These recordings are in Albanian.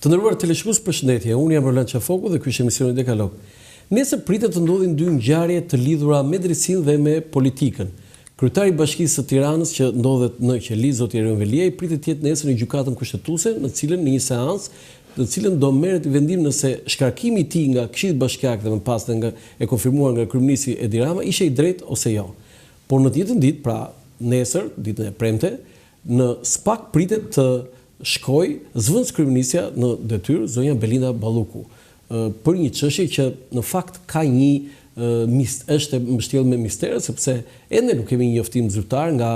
Të nderuar teleshikues, përshëndetje. Unë jam Roland Qafoku dhe ky është emisioni Dekalog. Nesër pritet të ndodhin dy ngjarje të lidhura me drejtsinë dhe me politikën. Kryetari i Bashkisë së Tiranës që ndodhet në Qeli, zoti Erion Veliaj, pritet të jetë nesër në gjykatën kushtetuese, në cilën në një seancë, në cilën do merret vendim nëse shkarkimi i tij nga Këshilli Bashkiak dhe më pas nga e konfirmuar nga kryeministri Edi Rama ishte i drejtë ose jo. Por në të njëjtën ditë, pra nesër, ditën e premte, në SPAK pritet të shkoj zëvendës kryeministja në detyrë zonja Belinda Balluku për një çështje që në fakt ka është mbështjellë me mistere, sepse ende nuk kemi një njoftim zyrtar nga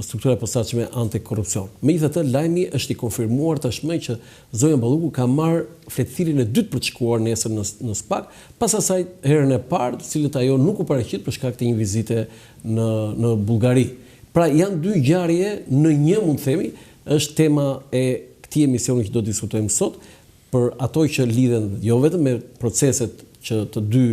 struktura e posaçme antikorrupsion. Megjithatë, lajmi është i konfirmuar tashmë që zonja Balluku ka marrë fletëthirrjen e dytë për të shkuar nesër në SPAK, pas asaj herën e parë, të cilët ajo nuk u paraqit për shkak të një vizite në Bullgari. Pra janë dy ngjarje në një, mund të themi, është tema e këtij emisioni që do të diskutojmë sot, për ato që lidhen jo vetëm me proceset që të dy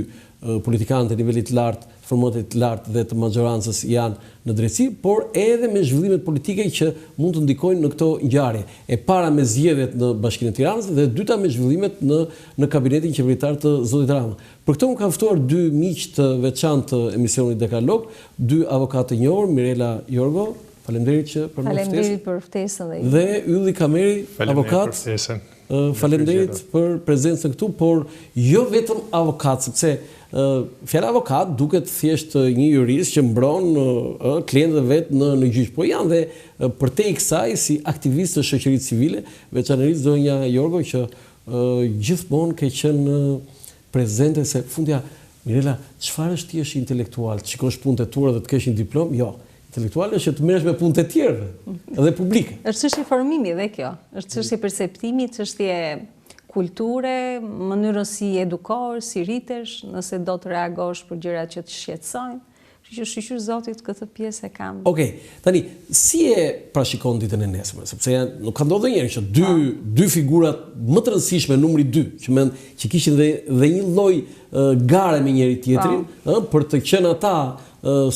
politikanët e nivelit të lartë, formatit të lartë dhe të majorancës janë në drejtësi, por edhe me zhvillimet politike që mund të ndikojnë në këto ngjarje. E para me zgjedhjet në Bashkinë e Tiranës dhe e dyta me zhvillimet në kabinetin qeveritar të zotit Rama. Për këtë unë kam ftuar dy miq të veçantë të emisionit Dekalog, dy avokatë të njohur, Mirela Jorgo, faleminderit që për Faleminderit për ftesën dhe Ylli Kameri, avokat. Faleminderit për prezencën këtu, por jo vetëm avokat, sepse fjala avokat duket thjesht një jurist që mbron klientët vet në gjyq, po janë dhe përtej kësaj si aktivistë të shoqërisë civile, veçanërisht zonja Jorgo që gjithmonë ke qenë prezente se fundja Mirela, çfarë është ti je intelektual, të shikosh punët e tua dhe të kesh një diplomë? Jo. Intelektuale është që të merresh me punët e tjerëve, edhe publike. Është çështje formimi dhe kjo. Është çështje perceptimi, çështje kulture, mënyrës si edukohesh, si rritesh, nëse do të reagosh për gjërat që të shqetësojnë. Kështu që shqyr zotit këtë pjesë e kam. Okej, tani si e parashikon ditën e nesërme, sepse nuk ka ndodhur ndonjëherë që dy figurat më të rëndësishme, numri 2, që kishin dhe një lloj gare me njëri tjetrin, për të qenë ata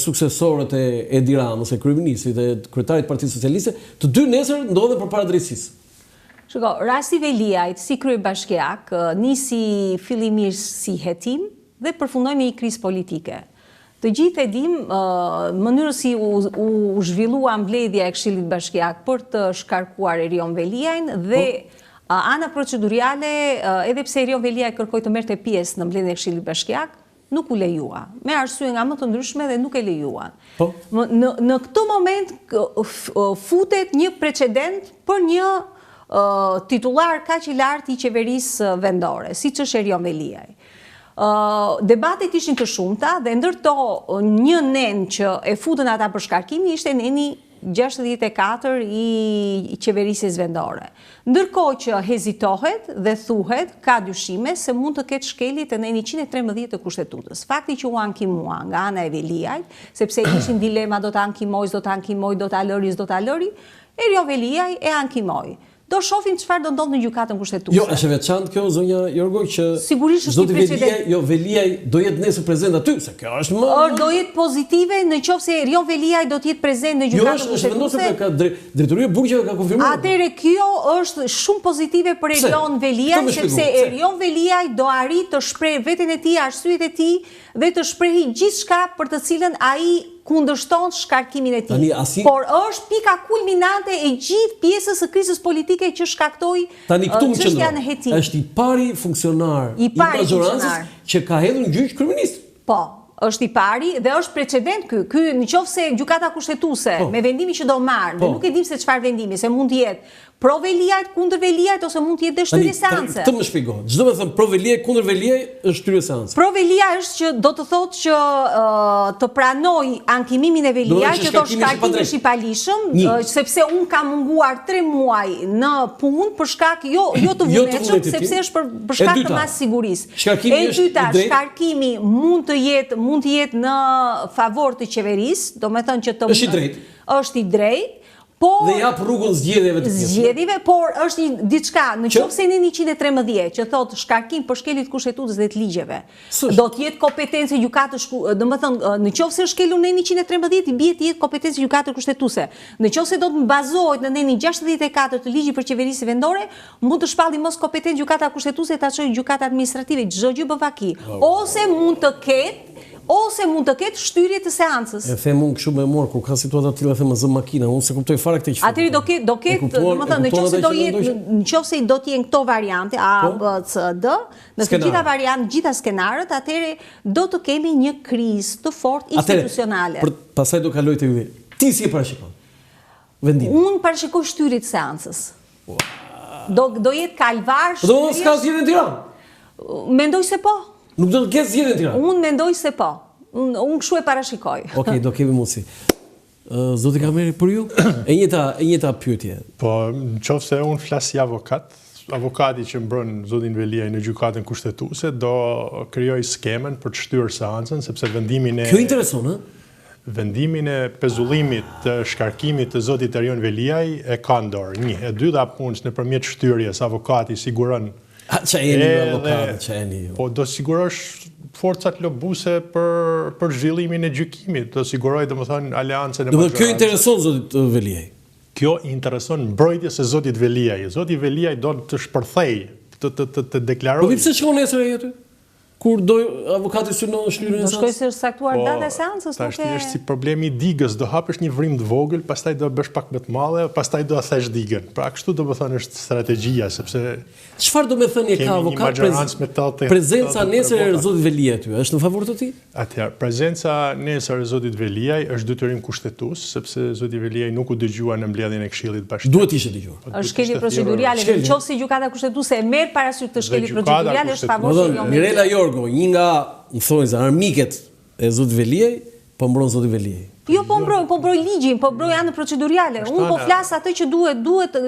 suksesorët e Edi Ramës, e kryeministrit dhe kryetarit të Partisë Socialiste, të dy nesër ndodhen përpara drejtësisë. Shiko, rasti Veliajt si kryebashkiak nisi fillimisht si hetim dhe përfundoi me një krizë politike. Të gjithë e dim mënyrën si u zhvillua mbledhja e Këshillit Bashkiak për të shkarkuar Erion Veliajin dhe ana procedurale, edhe pse Erion Veliaj kërkoi të merrte pjesë në mbledhjen e Këshillit Bashkiak, nuk u lejua, me arsye nga më të ndryshme dhe nuk e lejuan. Në këtë moment futet një precedent për një titullar kaq i lartë i qeverisë vendore, siç është Erion Veliaj. Debatet ishin të shumta dhe ndërto një nen që e futën ata për shkarkimi ishte neni 64 i qeverisjes vendore. Ndërkohë që hezitohet dhe thuhet, ka dyshime se mund të ketë shkelje të neni 113 të kushtetutës. Fakti që u ankimua nga ana e Veliajt, sepse ishin dilema do të ankimojë, do të alëri, Erion Veliaj e ankimoi. Do shohim çfarë do ndodh në gjykatën kushtetuese. Jo, është veçantë kjo zonja Jorgo që sigurisht është një precedent. Veliaj do jetë nesër prezent aty, se kjo është më do jetë pozitive nëse Erion Veliaj do të jetë prezent në gjykatën kushtetuese. Jo, është vendosur ka drejtoria e burgjeve ka konfirmuar. Atëherë kjo është shumë pozitive për Erion Veliaj, sepse Erion Veliaj do arrit të shprehë veten e tij, arsyet e tij dhe të shprehë gjithçka për të cilën ai kundërshton shkarkimin e tij. Por është pika kulminante e gjithë pjesës së krizës politike që shkaktoi çështja në hetim. Është i pari funksionar i majorancës që ka hedhur në gjyq kryeminist. Po, është i pari dhe është precedent ky. Ky nëse gjykata kushtetuese me vendimin që do marrë, dhe nuk e dim se çfarë vendimi, se mund të jetë pro Veliajt, kundër Veliajt ose mund të jetë shtyrje seance. Të më shpjegohet. Çdo të them pro Veliaj, kundër Veliaj është shtyrje seance. Pro Veliaj është që do të thotë që të pranoj ankimimin e Veliajt, që do shkarkimi është i palishëm, sepse unë kam munguar 3 muaj në punë për shkak jo të vullnetshëm, sepse është për shkak të mas sigurisë. E dyta, shkarkimi mund të jetë në favor të qeverisë, domethënë që është i drejtë. Dhe jap rrugën zgjedhjeve të tjera. Zgjedhjeve, por është një diçka, nëse në 113 që thotë shkarkim për shkeljet kushtetutës dhe të ligjeve, do të jetë kompetencë gjykatës, domethënë, nëse është shkelur në 113 i bie të jetë kompetencë gjykatës kushtetuese. Nëse do të bazohet në nenin 64 të ligjit për qeverisë vendore, mund të shpalli mos kompetencë gjykata kushtetuese ta çojë gjykata administrative, çdo gjë bën vaki. Ose mund të ketë shtyrje të seancës. E them unë kështu më mor kur ka situata të tilla them zë makina, unë se kuptoj fare këtë çfarë. Atëri do ketë, domethënë, nëse do të jenë këto variante A, B, C, D, në të gjitha variantet, gjitha skenarët, atëre do të kemi një krizë të fortë institucionale. Pastaj do kaloj te ju. Ti si e parashikon vendimin? Unë parashikoj shtyrje të seancës. Do jetë kalvar shtyrie. Do s'ka zgjedhje në Tiranë? Mendoj se po. Nuk do të ketë zgjedhje në Tiranë? Unë mendoj se po. Unë kështu e parashikoj. Okej, do kemi mundësi. Zoti Kameri, për ju? E njëta pyetje. Po, nëse unë flas si avokati që mbron zotin Veliaj në gjykatën kushtetuese do krijoj skemen për të shtyrë seancën, sepse Kjo intereson, vendimin e pezullimit të shkarkimit të zotit Erion Veliaj e ka në dorë. Një, e dyta punës nëpërmjet shtyrjes avokati siguron po do sigurosh forcat lobuse për zhvillimin e gjykimit, do siguroj domethënë aleancën e majorancës. Kjo intereson zotit Veliaj. Kjo intereson mbrojtjes së zotit Veliaj. Zoti Veliaj do të shpërthej, të deklarojë. Po pse shkon nesër ai aty? Kur do avokati synon shtyrjen e seancës? Do shkoj se është saktuar data e seancës, tash është si problemi i digës, do hapësh një vrim të vogël, pastaj do bësh pak më të madhe, pastaj do thesh digën. Pra kështu do të thonë është strategjia, sepse çfarë do të thënë ka avokat prezenca nesër e zotit Veliaj aty, është në favor të tij? Atëherë, prezenca nesër e zotit Veliaj është detyrim kushtetues, sepse zoti Veliaj nuk u dëgjua në mbledhjen e Këshillit Bashkiak. Duhet ishte dëgjuar. Është shkelje procedurale, nëse gjykata kushtetuese e merr parasysh të shkeljet procedurale është favor një nga, më thonë se armiket e zotit Veliaj, po mbron zoti Veliaj. Jo, po mbroj ligjin, po mbroj anë procedurale. Unë po flas atë që duhet,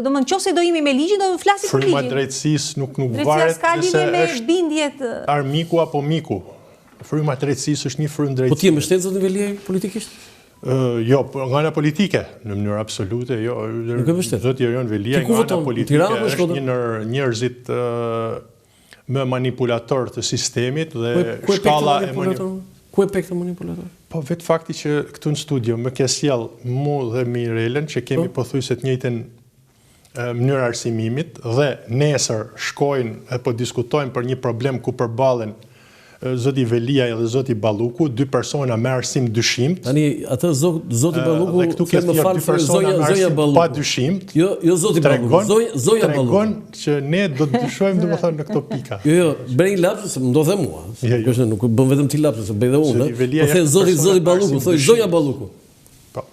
domethënë nëse do jemi me ligjin, do të flasim për ligjin. Fryma drejtësisë nuk varet nëse është armiku apo miku. Fryma drejtësisë është një frymë drejtësie. Po ti e mbështet zotin Veliaj politikisht? Jo, nga ana politike, në mënyrë absolute, jo. Nuk e mbështet. Zoti Erion Veliaj nga ana politike është një ndër njerëzit më manipulator të sistemit dhe shkalla e Ku e pe këtë manipulator? Po vetë fakti që këtu në studio më ke sjell mu dhe Mirelen që kemi pothuajse të njëjtën mënyrë arsimimit dhe nesër shkojnë apo diskutojnë për një problem ku përballen zoti Veliaj dhe zoti Balluku, dy persona me arsim dyshimt. Tani atë zoti Balluku më falë zonja Balluku. Pa dyshimt. Jo zoti Balluku, zonja Balluku. Tregon që ne do të dyshojmë domethënë në këto pika. Jo, bëj lapsus, më do të them mua. Kjo nuk bën vetëm ti lapsus, bëj edhe unë. Po the zoti Balluku, thoj zonja Balluku. Po.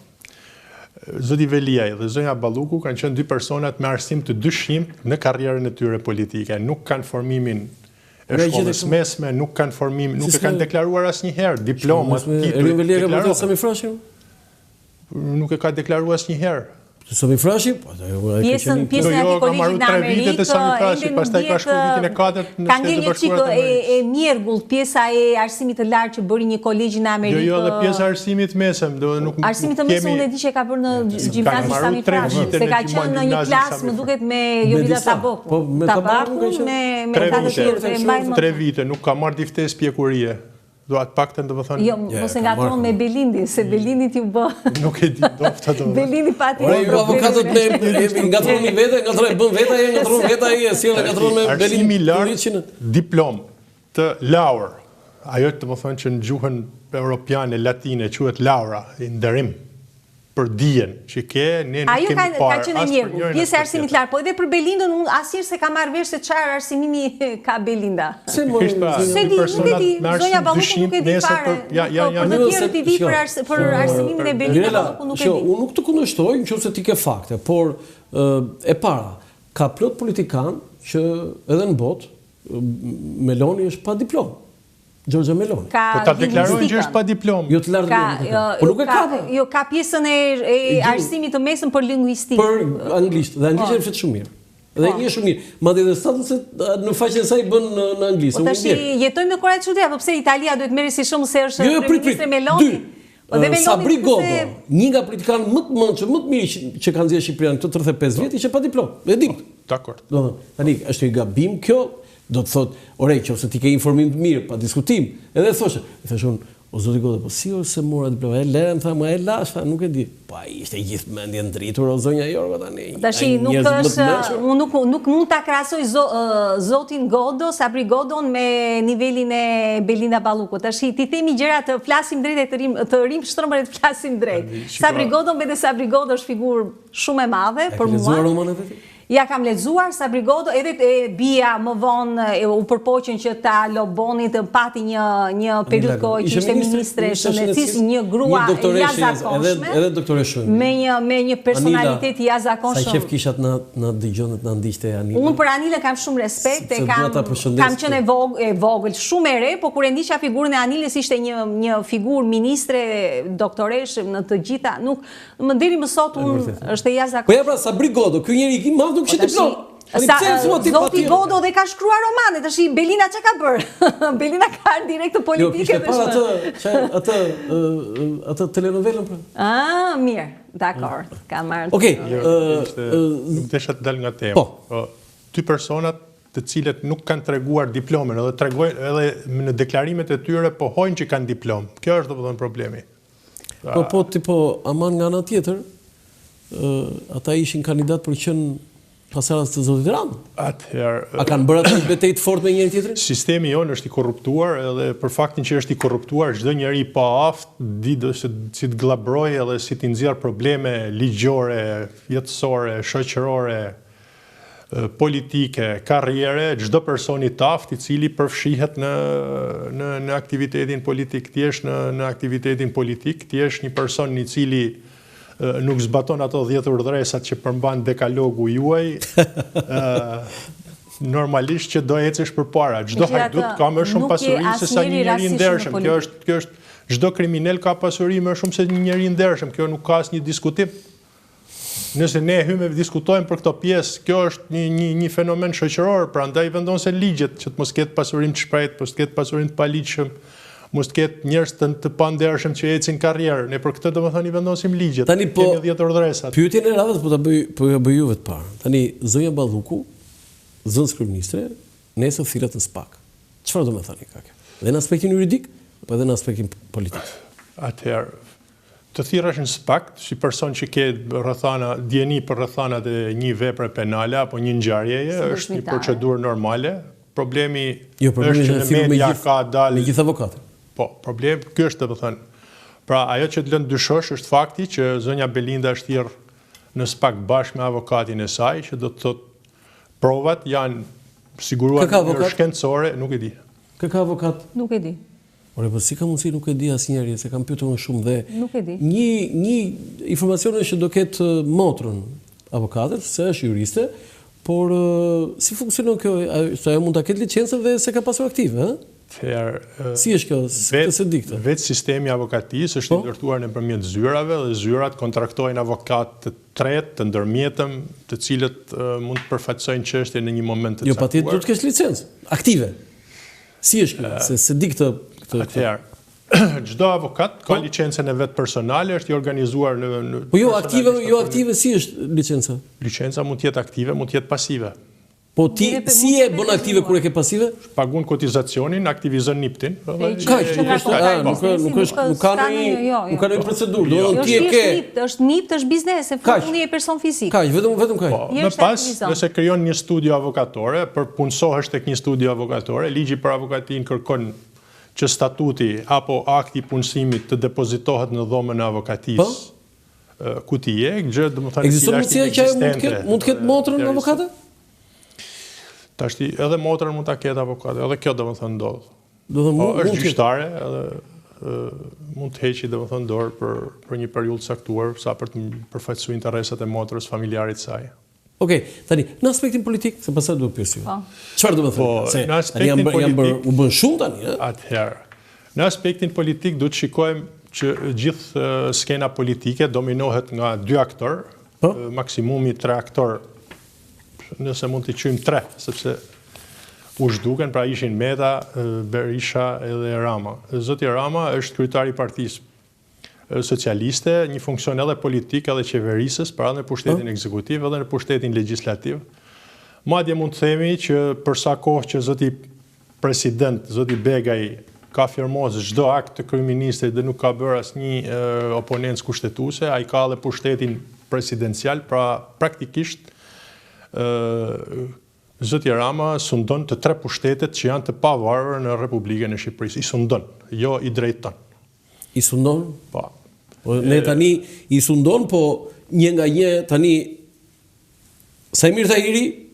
Zoti Veliaj dhe zonja Balluku kanë qenë dy personat me arsim të dyshimt në karrierën e tyre politike, nuk kanë formimin e shkollës mesme, nuk kanë formim, nuk e kanë deklaruar asnjëherë diplomat, Erion Veliaj ka votuar Sami Frashi? Nuk e ka deklaruar asnjëherë. Sami Frashi? Pjesën e kolegjit në Amerikë, pastaj ka shkruar vitin e 4 në Shtetet Bashkuara të Amerikës. E mjergullt, pjesa e arsimit të lartë që bëri një kolegj në Amerikë. Jo, dhe pjesa e arsimit mesëm, nuk arsimit të mesëm unë e di që ka bërë në gjimnazin Sami Frashi, se ka qenë në një klasë, më duket me Jolida Tabaku. Tabaku me ata të tjerë. 3 vite, nuk ka marrë diftes pjekurie. Do atë paktën do të thonë. Jo, mos e ngatron me Belindi, se Belindi t'ju bë. Nuk e di, dofta do. Belindi pati. Ju avokatët me ngatroni vete, bën veta e ngatron veta e sjell e ngatron me Belindi. Diplom të laur. Ajo të më thonë që në gjuhën europiane latine quhet laura, i nderim për dijen që ke ne nuk kemi parë. Ajo ka qenë njerëz, pjesë e arsimit lartë, po edhe për Belindën unë asnjëherë se kam marrë vesh se çfarë arsimimi ka Belinda. Se di, zonja Balluku nuk e di fare. Për të tjerët i di për arsimimin e Belinda Balluku nuk e di. Unë nuk të kundërshtoj nëse ti ke fakte, por e para, ka plot politikan që edhe në botë Meloni është pa diplomë. Gjorgja Meloni. Po ta deklarojnë që është pa diplomë. Jo të lartë. Po nuk e ka. Jo, ka pjesën e arsimit të mesëm për lingvistikë. Për anglisht, dhe anglisht e flet shumë mirë. Dhe një shumë mirë. Madje edhe statuset në faqen e saj bën në anglisht. Po tash jetojmë në Korea të Çuditshme, apo pse Italia duhet merret si shumë se është kryeministri Meloni? Sabri Godo, një nga politikanë më të mëndshëm, më të mirë që kanë zgjedhur Shqipërinë këtë 35 vjet, ishte pa diplomë. E di. Dakor. Tani është një gabim kjo, do të thotë, ore, nëse ti ke informim të mirë, pa diskutim, edhe thoshe, i thash unë, o zoti Godo, po si se mora diplomë? E lërë, më tha, më e lash, nuk e di. Po ai ishte gjithë mendje ndritur o zonja Jorgo tani. Tashi nuk mund ta krahasoj zotin Godo, Sabri Godon me nivelin e Belinda Ballukut. Tashi ti themi gjëra të flasim drejt të rim shtrëmbër të flasim drejt. Sabri Godo me Sabri Godo është figurë shumë e madhe për mua. Ja kam lexuar Sabri Godo, edhe bia më vonë u përpoqën që ta loboni të pati një periudhë kohë që ishte ministre e shëndetësisë, një grua jashtëzakonshme. Edhe doktore Shënjë. Me një personalitet i jashtëzakonshëm. Sa qef kishat na dëgjon të na ndiqte Anila. Unë për Anilën kam shumë respekt, kam qenë e vogël, shumë e re, por kur e ndiqja figurën e Anilës ishte një figurë ministre doktoresh në të gjitha, nuk më deri më sot unë është e jashtëzakonshme. Po ja pra Sabri Godo, ky njeri i madh nuk kishte diplomë. Zoti Godo dhe ka shkruar romane, tash Belina çka ka bërë? Belina ka direkt të politike dhe atë telenovelën pra. Ah, mirë, dakor, ka marrë. Okej. Nuk desha të dal nga tema. Po. Dy personat të cilët nuk kanë treguar diplomën, edhe tregojnë edhe në deklarimet e tyre po hojnë që kanë diplomë. Kjo është domethënë problemi. Po, aman nga ana tjetër, ata ishin kandidat për qenë pasaras të zotit Rama. A kanë bërë atë betejë të fortë me njëri tjetrin? Sistemi jonë është i korruptuar, edhe për faktin që është i korruptuar, çdo njeri pa aftë di si të glabrojë edhe si të nxjerr probleme ligjore, jetësore, shoqërore, politike, karriere, çdo person i aftë i cili përfshihet në aktivitetin politik. Ti je në aktivitetin politik, ti je një person i cili nuk zbaton ato 10 urdhëresat që përmban dekalogu juaj, normalisht që do ecesh përpara. Çdo hajdut ka më shumë pasuri se sa një njeri i ndershëm. Kjo është çdo kriminal ka pasuri më shumë se një njeri i ndershëm. Kjo nuk ka asnjë diskutim. Nëse ne hymë diskutojmë për këto pjesë, kjo është një fenomen shoqëror, prandaj vendosen ligjet që të mos ketë pasurim të shprehtë, mos ketë pasurim të paligjshëm, mos ketë njerëz të pandershëm që ecin karrierë. Ne për këtë domethënë I vendosim ligjet. Tani po 10 urdhëresat. Pyetjen e radhës po ja bëj juve të parë. Tani zonja Balluku, zënës kryeministre, nesër thirret në SPAK. Çfarë do të thani ka kjo? Dhe në aspektin juridik, po edhe në aspektin politik. Atëherë, të thirresh në SPAK, si person që ke dieni për rrethanat e një vepre penale apo një ngjarjeje, është një procedurë normale. Problemi është që në media ka dalë me gjithë avokatë. Po, problemi ky është domethënë. Pra, ajo që të lën dyshosh është fakti që zonja Belinda është thirrë në SPAK bashkë me avokatin e saj, që do të thotë provat janë siguruar shkencore, nuk e di. Kë ka avokat? Nuk e di. Ore, po si ka mundësi nuk e di asnjëri, se kam pyetur unë shumë dhe nuk e di. Një informacion është që do ketë motrën avokatët, se është juriste, por si funksionon kjo? Ajo mund ta ketë licencën dhe se ka pasur aktive, ëh? Si është kjo? Se dikte? Vetë sistemi avokatisë është ndërtuar nëpërmjet zyrave dhe zyrat kontraktojnë avokatë të tretë, të ndërmjetëm, të cilët mund të përfaqësojnë çështjen në një moment të caktuar. Jo, patjetër duhet të kesh licencë aktive. Si është kjo? Se di këtë. Atëherë, çdo avokat ka licencën e vet personale, është I organizuar në Po jo aktive si është licenca? Licenca mund të jetë aktive, mund të jetë pasive. Po ti si e bën aktive kur e ke pasive? Pagun kotizacionin, aktivizon NIPT-in. Nuk ka një procedurë. Do ti e ke. Është NIPT, është biznes, fundi e person fizik. Kaq, vetëm kaq. Më pas, nëse krijon një studio avokatore, punësohesh tek një studio avokatore, ligji për avokatin kërkon që statuti apo akti I punësimit të depozitohet në dhomën e avokatisë. Ku ti je, gjë domethënë ekziston mundësia që ajo mund të ketë motrën avokate? Tashti edhe motrën mund ta ketë avokati, edhe kjo domethënë ndodh. Është gjyqtare, edhe mund të heqë domethënë dorë për një periudhë caktuar, sa për të përfaqësuar interesat e motrës, familjarit të saj. Okej, tani në aspektin politik, se pastaj duhet pyesë. Çfarë do të thonë? Se në aspektin politik u bën shumë tani, ëh? Atëherë, në aspektin politik duhet të shikojmë që gjithë skena politike dominohet nga 2 aktorë, maksimumi 3 aktorë. Nëse mund të quajmë 3, sepse u zhduken, pra ishin Meta, Berisha edhe Rama. Zoti Rama është kryetari I partisë. socialiste, një funksion edhe politik edhe qeverisës, pra në pushtetin ekzekutiv edhe në pushtetin legjislativ. Madje mund të themi që për sa kohë që zoti president, zoti Begaj, ka firmos çdo akt të kryeministrit dhe nuk ka bërë asnjë oponencë kushtetuese, ai ka edhe pushtetin presidencial, pra praktikisht zoti Rama sundon të 3 pushtetet që janë të pavarura në Republikën e Shqipërisë. I sundon, jo i drejton. I sundon? Po. Ne tani i sundon, po një nga një tani Sajmir Tahiri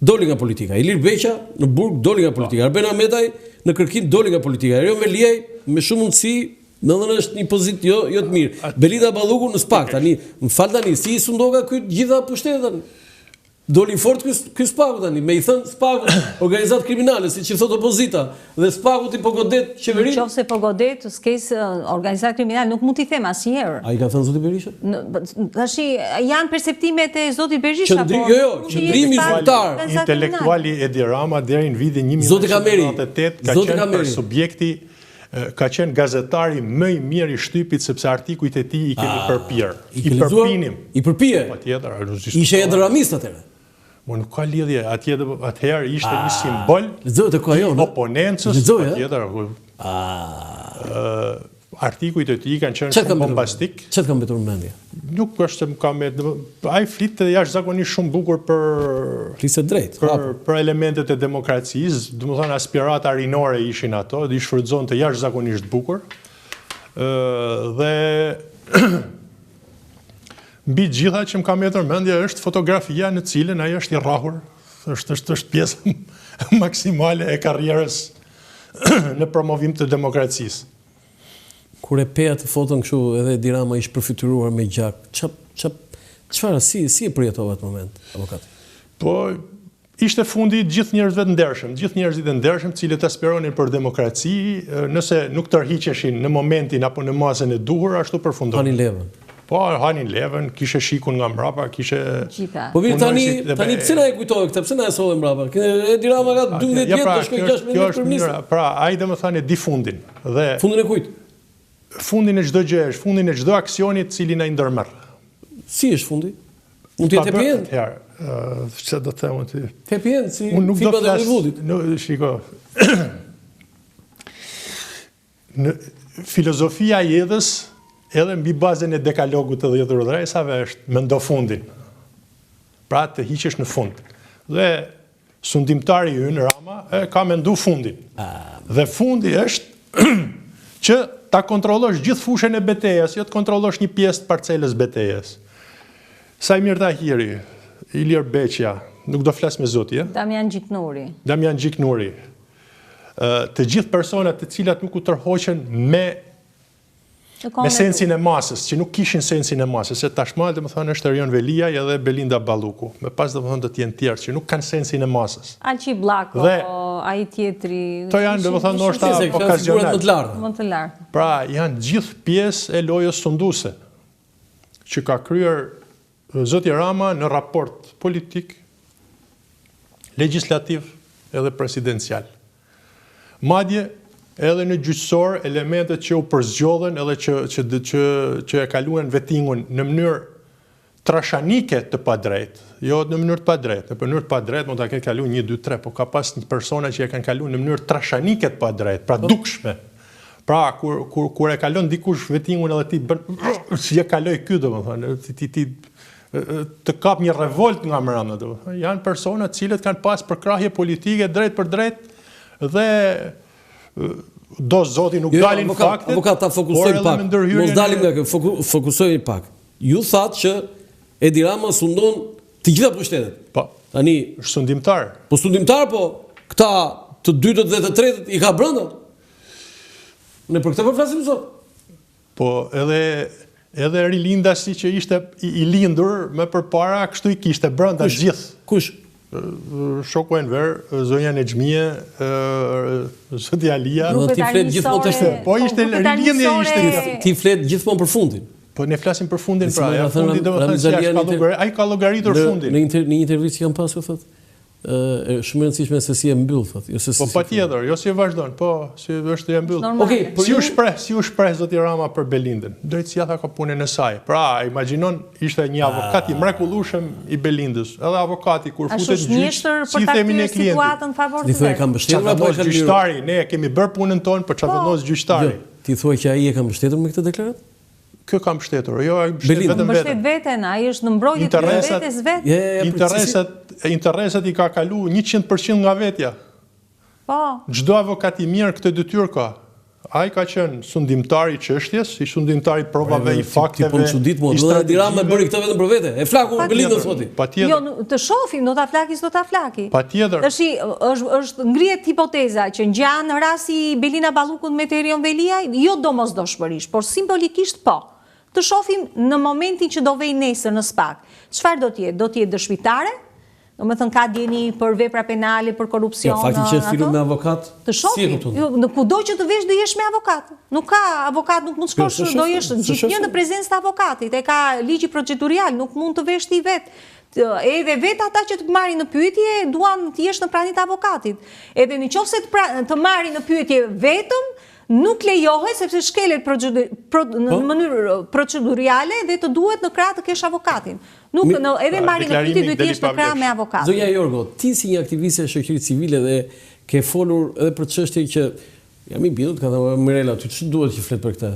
doli nga politika, Ilir Beqa në Burg doli nga politika, Arben Ahmetaj në Kërkim doli nga politika, Erion Veliaj me shumë mundësi, në është një pozitë jo të mirë. Belinda Balluku në SPAK, tani, më fal tani, si i sundoga gjitha pushtetet tani? Doli fort ky SPAK tani, me i thënë SPAK organizat kriminale, siç i thot opozita, dhe SPAK i po godet qeverinë. Nëse po godet s'kes organizat kriminal, nuk mund t'i them asnjëherë. Ai ka thënë zoti Berisha? Tashi janë perceptimet e zotit Berisha, qëndrimi zyrtar. Intelektuali Edi Rama deri në vitin 1998 ka qenë për subjekti, ka qenë gazetari më i mirë i shtypit, sepse artikujt e tij i kemi përpjer. I përpinim. I përpije. Patjetër. Ishe edramist atëherë. Po nuk ka lidhje, atëherë ishte një simbol i oponencës, patjetër. Artikujt e tij kanë qenë shumë bombastik. Çfarë kam mbetur në mendje? Nuk është se më ka ai flitë jashtëzakonisht shumë bukur për elementet e demokracisë, domethënë aspirata rinore ishin ato, i shfrytëzonte jashtëzakonisht bukur. Dhe mbi gjitha që më ka mbetur në mendje është fotografia në cilën ai është i rrahur, është pjesë maksimale e karrierës në promovim të demokracisë. Kur e pe atë foton kështu edhe Edi Rama ishte përfituar me gjak, çfarë si e përjetova atë moment, avokat? Po ishte fundi gjithë njerëzve të ndershëm, gjithë njerëzit e ndershëm, cilët aspironin për demokraci, nëse nuk tërhiqeshin në momentin apo në masën e duhur, ashtu përfundonin. Hanin levën. Po, hanin levën, kishe shikun nga mbrapa, kishe... Po mirë, tani pse na e kujtove këtë, pse na e solli mbrapa? Edi Rama ka 12 vjet të shkojë 6 minutë për ministër. Pra, ai domethënë e di fundin. Fundin e kujt? Fundin e çdo gjë, fundin e çdo aksioni i cili na i ndërmerr. Si është fundi? Mund të jetë happy end? Çfarë do të them ti? Happy end si filmat e Hollywoodit. Shiko. Në filozofia e jetës, edhe mbi bazën e dekalogut të 10 udhëresave është mendo fundin. Pra të hiqesh në fund. Dhe sundimtari ynë Rama ka mendu fundin. Dhe fundi është që ta kontrollosh gjithë fushën e betejës, jo të kontrollosh një pjesë të parcelës betejës. Sajmir Tahiri, Ilir Beqa, nuk do flas me zoti, Damian Gjiknuri. Të gjithë personat të cilat nuk u tërhoqen me sensin e masës, që nuk kishin sensin e masës, se tashmë domethënë është Erion Veliaj edhe Belinda Balluku, me pas domethënë do të jenë tjerë që nuk kanë sensin e masës. Alqi Bllako, ai tjetri. To janë domethënë ndoshta okazionale më të lartë. Pra janë gjithë pjesë e lojës sunduese që ka kryer zoti Rama në raport politik, legjislativ edhe presidencial. Madje edhe në gjyqësor elementet që u përzgjodhen edhe që e kaluan vettingun në mënyrë trashanike të padrejtë, jo në mënyrë të padrejtë. Në mënyrë të padrejtë mund ta ketë kaluar 1, 2, 3, po ka pas një persona që e kanë kaluar në mënyrë trashanike të padrejtë, pra dukshme. Pra kur e kalon dikush vettingun edhe ti bën si e kaloi ky domethënë, ti të kap një revolt nga mbrapa domethënë. Janë persona të cilët kanë pas përkrahje politike drejt për drejt dhe do zoti nuk dalin faktet. Avokat, ta fokusojmë pak. Mos dalim nga kjo, fokusojmë pak. Ju thatë që Edi Rama sundon të gjitha pushtetet. Po. Tani është sundimtar. Po sundimtar, po këta të dytët dhe të tretët i ka brenda. Ne për këtë po flasim sot. Po edhe rilindasi që ishte i lindur më përpara, kështu i kishte brenda gjithë. Kush? Shoku Enver, zonja Nexhmie, zoti Alia. Ti flet gjithmonë të shtë. Po ishte rilindje ishte. Ti flet gjithmonë për fundin. Po ne flasim për fundin pra. Fundi domethënë se ai ka llogaritur fundin. Në një intervistë që kam pasur thotë, shumë e rëndësishme se si e mbyll, thotë. Po patjetër, jo si e vazhdon, po si është e mbyll. Okej, si u shpreh zoti Rama për Belindën? Drejtësia tha ka punën e saj. Pra, imagjinon ishte një avokat i mrekullueshëm i Belindës. Edhe avokati kur futet në gjyq, si themi ne klientit. Situatën favor ti thua e ka mbështetur apo e ka gjyqtari? Ne kemi bërë punën tonë, por çfarë vendos gjyqtari? Ti thua që ai e ka mbështetur me këtë deklaratë? Kë ka mbështetur, jo ai mbështet vetëm mbështet veten, ai është në mbrojtje të vetes vet. Interesat i ka kalu 100% nga vetja. Po. Çdo avokat i mirë këtë detyrë ka. Ai ka qenë sundimtar i çështjes, i sundimtar i provave, i fakteve. Ti po çudit mua, do të Rama bëri këtë vetëm për vete. E flaku Belindën thotë. Patjetër. Jo, të shohim, do ta flaki. Patjetër. Tashi është ngrihet hipoteza që ngjan rasti Belina Ballukut me Terion Veliaj, jo domosdoshmërisht, por simbolikisht po. Të shohim në momentin që do vej nesër në SPAK. Çfarë do të jetë? Do të jetë dëshmitare? Do me thënë ka djeni për vepra penale, për korupcion. Ja, fakti që është fillu me avokat. Të shohim. Në kudo që të vesh do jesh me avokat. Nuk ka avokat, nuk mund shkosh, do jesh gjithnjë në prezencë të avokatit. E ka ligji procedurial, nuk mund të vesh ti vet. Edhe vet ata që të marrin në pyetje duan të jesh në praninë të avokatit. Edhe nëse të marrin në pyetje vetëm, nuk lejohet sepse shkelet në mënyrë proceduriale dhe të duhet në krah të kesh avokatin. Nuk edhe marrin në pyetje duhet të jesh në krah me avokatin. Zonja Jorgo, ti si një aktiviste e shoqërisë civile dhe ke folur edhe për çështje që jam i bindur, ka thënë Mirela, ti ç'u duhet që flet për këtë?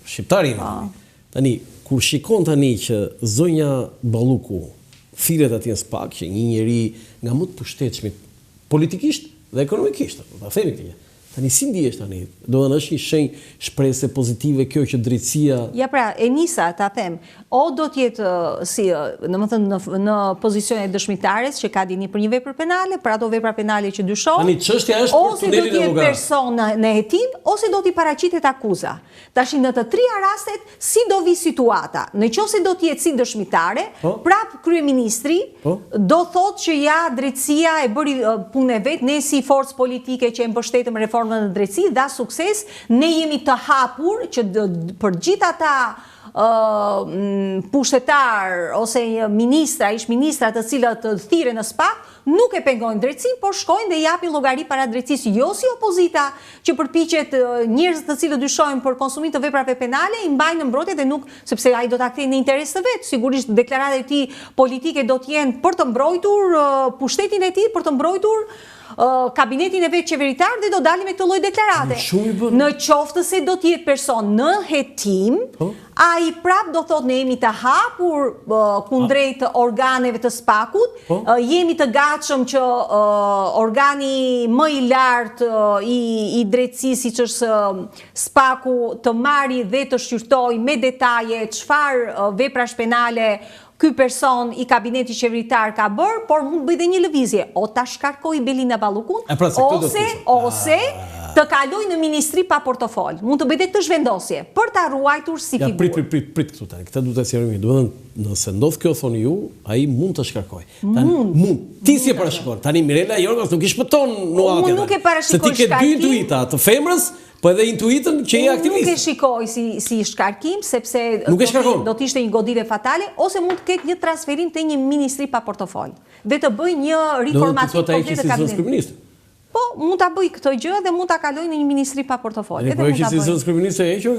Shqiptari. Tani, kur shikon tani që zonja Balluku filet atje në SPAK, që një njeri nga më të pushtetshmit politikisht dhe ekonomikisht, ta themi këtë. Tani si ndihesh tani? Do të është një shenjë shpresë pozitive kjo që drejtësia. Ja pra, e nisa ta them. O do të jetë si, domethënë në pozicione dëshmitares që ka dini për një vepër penale, për ato vepra penale që dyshohen. Tani çështja është për tunelin e ose do të jetë person në hetim, ose do t'i paraqitet akuza. Tash në të trija rastet si do vi situata. Nëse do të jetë si dëshmitare, prap kryeministri do thotë që ja drejtësia e bëri punën e vet, ne si forcë politike që e mbështetëm reformën në drejtësi, dha sukses, ne jemi të hapur që për gjithë ata pushtetar ose ministra, ish ministra të cilët thirren në SPAK, nuk e pengojnë drejtësinë, por shkojnë dhe japin llogari para drejtësisë, jo si opozita që përpiqet njerëz të cilët dyshojnë për konsumim të veprave penale i mbajnë në mbrojtje dhe nuk, sepse ai do ta kthejë në interes të vet. Sigurisht deklaratat e tij politike do të jenë për të mbrojtur pushtetin e tij, për të mbrojtur kabinetin e vet qeveritar dhe do dalim me këtë lloj deklarate. Në qoftë se do të jetë person në hetim, ai prap do thotë ne jemi të hapur kundrejt organeve të SPAK-ut, jemi të gatshëm që organi më i lartë i drejtësisë siç është SPAK-u të marrë dhe të shqyrtojë me detaje çfarë veprash penale ky person i kabinetit qeveritar ka bërë, por mund bëj dhe një lëvizje, o ta shkarkoj Belina Ballukun, ose të kaloj në ministri pa portofol. Mund të bëj dhe këtë zhvendosje, për ta ruajtur si figurë. Prit këtu tani, këtë duhet të sqarojmë. Do të thënë, nëse ndodh kjo thoni ju, ai mund të shkarkoj. Mund. Ti si e parashikon? Tani Mirela Jorgos nuk i shpëton nuatën. Unë nuk e parashikoj shkarkim. Se ti ke dy intuita të femrës, po edhe intuitën që je aktivist. Nuk e shikoj si shkarkim, sepse do të ishte një goditje fatale, ose mund të ketë një transferim të një ministri pa portofol. Dhe të bëj një riformatim komplet të kabinetit. Po, mund ta bëj këtë gjë dhe mund ta kaloj në një ministri pa portofol. Edhe mund ta bëj. Si kryeministri e hequr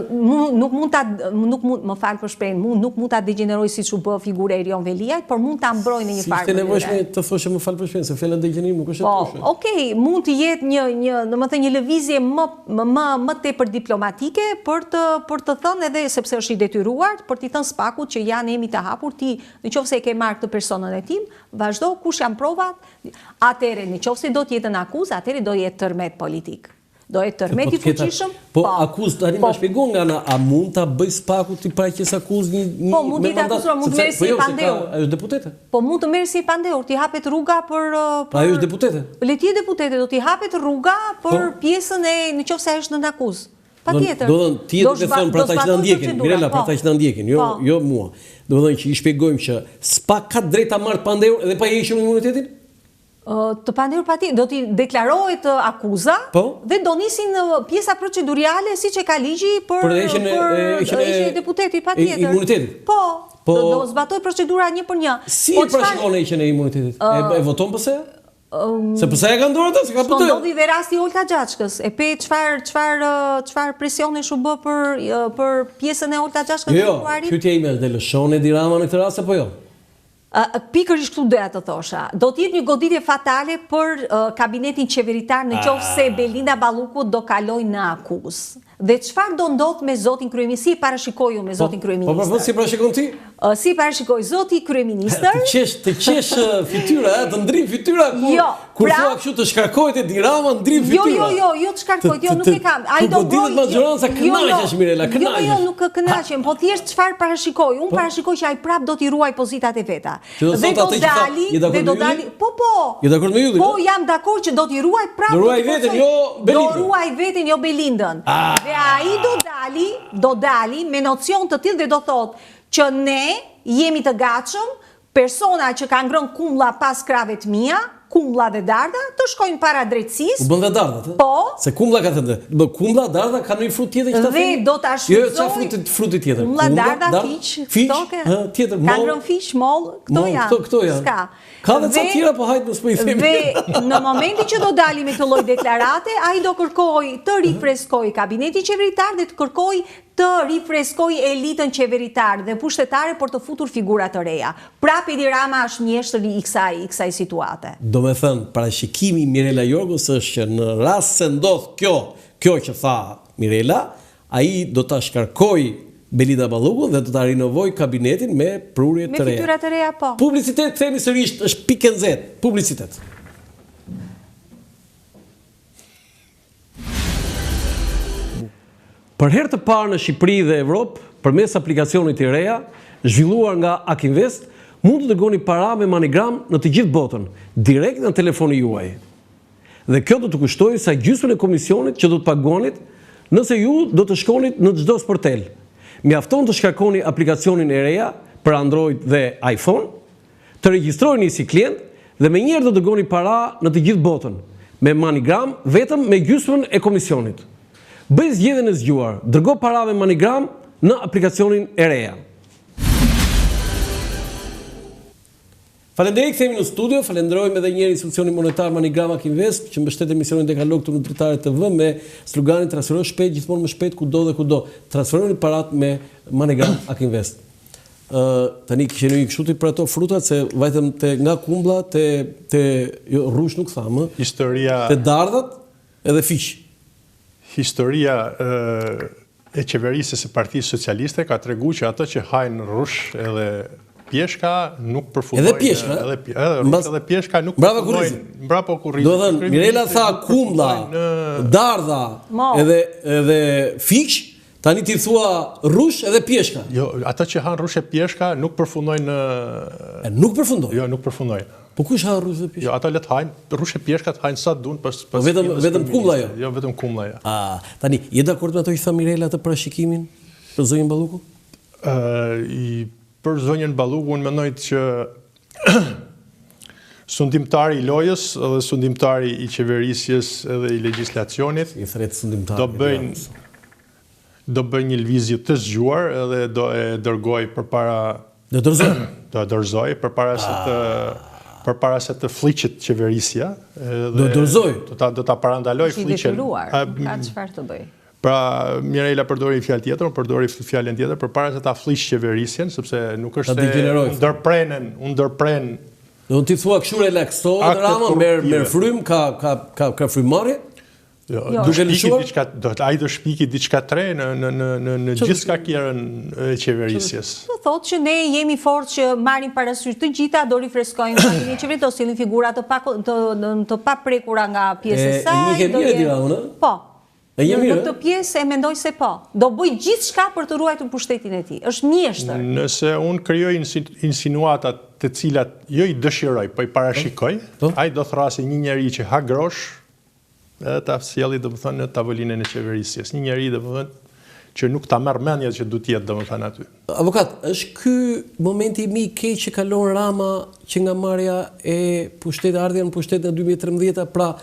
nuk mund, më fal për shprehjen, nuk mund ta degeneroj siç u bë figura e Erion Veliaj, por mund ta mbroj në një farë. Është nevojshme të thoshe më fal për shprehjen, se fjala degenerim nuk është e tushme. Po, okay, mund të jetë domethënë një lëvizje më tepër diplomatike për të thënë edhe sepse është i detyruar për t'i thënë SPAK-ut që janë jemi të hapur, ti nëse e ke marrë këtë personën e tim, vazhdo kush janë provat, atëherë nëse do të jetë në akuzë, atëherë do jetë tërmet politik. Do jetë tërmet i fuqishëm. Po akuzë tani më shpjegon nga ana, a mund ta bëj SPAK-u ti paraqes akuzë një po mund të akuzoj, mund të merr si pandeur. Ai është deputete. Po mund të merr si pandeur, ti hapet rruga për ai është deputete. Le të jetë deputete, do t'i hapet rruga për pjesën e nëse ai është në akuzë. Patjetër. Do të thonë ti duhet të thon për ata që na ndjekin, Mirela, për ata që na ndjekin, jo mua. Do të thonë që i shpjegojmë që SPAK ka drejt ta marrë pandeur edhe pa hequr imunitetin? Të pandeur patjetër, do t'i deklarohet akuza dhe do nisin pjesa procedurale siç e ka ligji për heqjen e deputetit patjetër. Imunitetit. Po. do zbatoj procedura 1-për-1. Si e parashikon heqjen e imunitetit? E voton pse? Se pse e ka ndorë atë, se ka putë. Ndodhi dhe rasti Olta Gjaçkës. E pe çfarë presioni u bë për pjesën e Olta Gjaçkës? Jo, pyetja ime është, lëshon Edi Rama në këtë rast apo jo? Pikërisht këtu doja të thosha. Do të jetë një goditje fatale për kabinetin qeveritar në qoftë se Belinda Balluku do kalojë në akuzë. Dhe çfarë do ndodh me zotin kryeminist? Si parashikoj ju me zotin kryeminist? Po, si parashikon ti? Si parashikoj zoti kryeministër? Të qesh fytyra, të ndrim fytyra. Kur thua kështu të shkarkohet Edi Rama, ndrim fytyra. Jo të shkarkohet, jo nuk e kam. Ai do goditët majoranca kënaqesh Mirela, kënaqesh. Jo, nuk kënaqem, po thjesht çfarë parashikoj? Unë parashikoj që ai prap do t'i ruaj pozitat e veta. Dhe do dali, po. Je dakord me Yllin? Po, jam dakord që do t'i ruaj prap. Do ruaj veten, jo Belindën. Do ruaj veten, jo Belindën. Dhe ai do dali me nocion të tillë dhe do thotë që ne jemi të gatshëm, persona që kanë ngrënë kumlla pas krave të mia, kumlla dhe darda, të shkojnë para drejtësisë. U bën dhe dardat, po. Se kumlla ka thënë, kumlla, darda kanë një frut tjetër që ta thënë. Dhe do ta shfrytëzoj. Jo, çfarë fruti tjetër? Kumlla, darda, fiq, tjetër, kanë ngrënë fiq, moll, këto janë. Këto janë. Ska. Ka dhe ca tjera, po hajt mos po i themi. Dhe në momentin që do dali me këtë lloj deklarate, ai do kërkoj të rifreskoj kabinetin qeveritar dhe të kërkoj të rifreskoj elitën qeveritar dhe pushtetare për të futur figura të reja. Prap Edi Rama është mjeshtër i kësaj situate. Do me thënë, parashikimi Mirela Jorgos është që në rast se ndodh kjo që tha Mirela, ai do ta shkarkoj Belinda Balluku dhe do ta rinovoj kabinetin me prurje të reja. Me fytyra të reja, po. Publicitet, themi sërish, është pikë nxehtë, publicitet. Për herë të parë në Shqipëri dhe Evropë, përmes aplikacionit të reja, zhvilluar nga Akinvest, mund të dërgoni para me MoneyGram në të gjithë botën, direkt në telefoni juaj. Dhe kjo do të kushtojë sa gjysmën e komisionit që do të paguanit nëse ju do të shkonit në çdo sportel. Mjafton të shkarkoni aplikacionin e reja për Android dhe iPhone, të regjistrojeni si klient dhe me njerë do të dërgoni para në të gjithë botën, me MoneyGram vetëm me gjysmën e komisionit. Bëj zgjedhjen e zgjuar, dërgo para me MoneyGram në aplikacionin e reja. Falenderoj, kthehemi në studio, falenderojmë edhe një herë institucionin monetar MoneyGram Akinvest që mbështet emisionin Dekalog këtu në Dritare TV me sloganin transfero shpejt, gjithmonë më shpejt kudo dhe kudo. Transferoni parat me MoneyGram Akinvest. Tani kisheni kështu për ato frutat se vajtëm nga kumblla te rrush nuk thamë, historia te dardhat edhe fiq. Historia e qeverisë së Partisë Socialiste ka treguar që ato që hajnë rrush edhe pjeshka nuk përfundojnë. Edhe pjeshka? Edhe pjeshka nuk përfundojnë. Mbrapa kurrizit. Do thënë, Mirela tha kumblla, dardha, edhe fiq, tani ti thua rrush edhe pjeshka. Jo, ato që han rrush e pjeshka nuk përfundojnë në... Nuk përfundojnë? Jo, nuk përfundojnë. Po kush ha rrush dhe pjeshka? Jo, ato le të hajnë, rrush e pjeshka të hajnë sa duan pas vetëm kumblla jo. Jo, vetëm kumblla jo. Tani, je dakord me ato që tha Mirela të parashikimin për zonjën Balluku? Për zonjën Balluku unë mendoj që sundimtari i lojës dhe sundimtari i qeverisjes edhe i legjislacionit do bëjnë një lëvizje të zgjuar edhe do e dërgoj përpara përpara se të fliqet qeverisja. Do dorëzoj? Do ta parandaloj fliqjen. Ka çfarë të bëj? Pra, Mirela përdori fjalë tjetër, përdori fjalën tjetër përpara se ta fliq qeverisjen, sepse nuk është se ndërpren. Do ti thua kështu relaksohet Rama, merr frym, ka frymmarrje? Jo, ai do shpiki diçka tre në gjithçka kjerën e qeverisjes. Do thotë që ne jemi fortë që marrim parasysh të gjitha, do rifreskojmë kabinetin qeverisë, do sillim figura të paprekura nga pjesa e saj. Po. Në këtë pjesë e mendoj se po. Do bëj gjithçka për të ruajtur pushtetin e tij. Është mjeshtër. Nëse unë krijoj insinuatat të cilat jo i dëshiroj, po i parashikoj, ai do thrasë një njeri që ha grosh edhe ta sjelli domethënë në tavolinën e qeverisjes. Një njeri domethënë që nuk ta merr mendja që duhet të jetë domethënë aty. Avokat, është ky momenti më i keq që kalon Rama që nga marrja e pushtetit, ardhja në pushtet në 2013, pra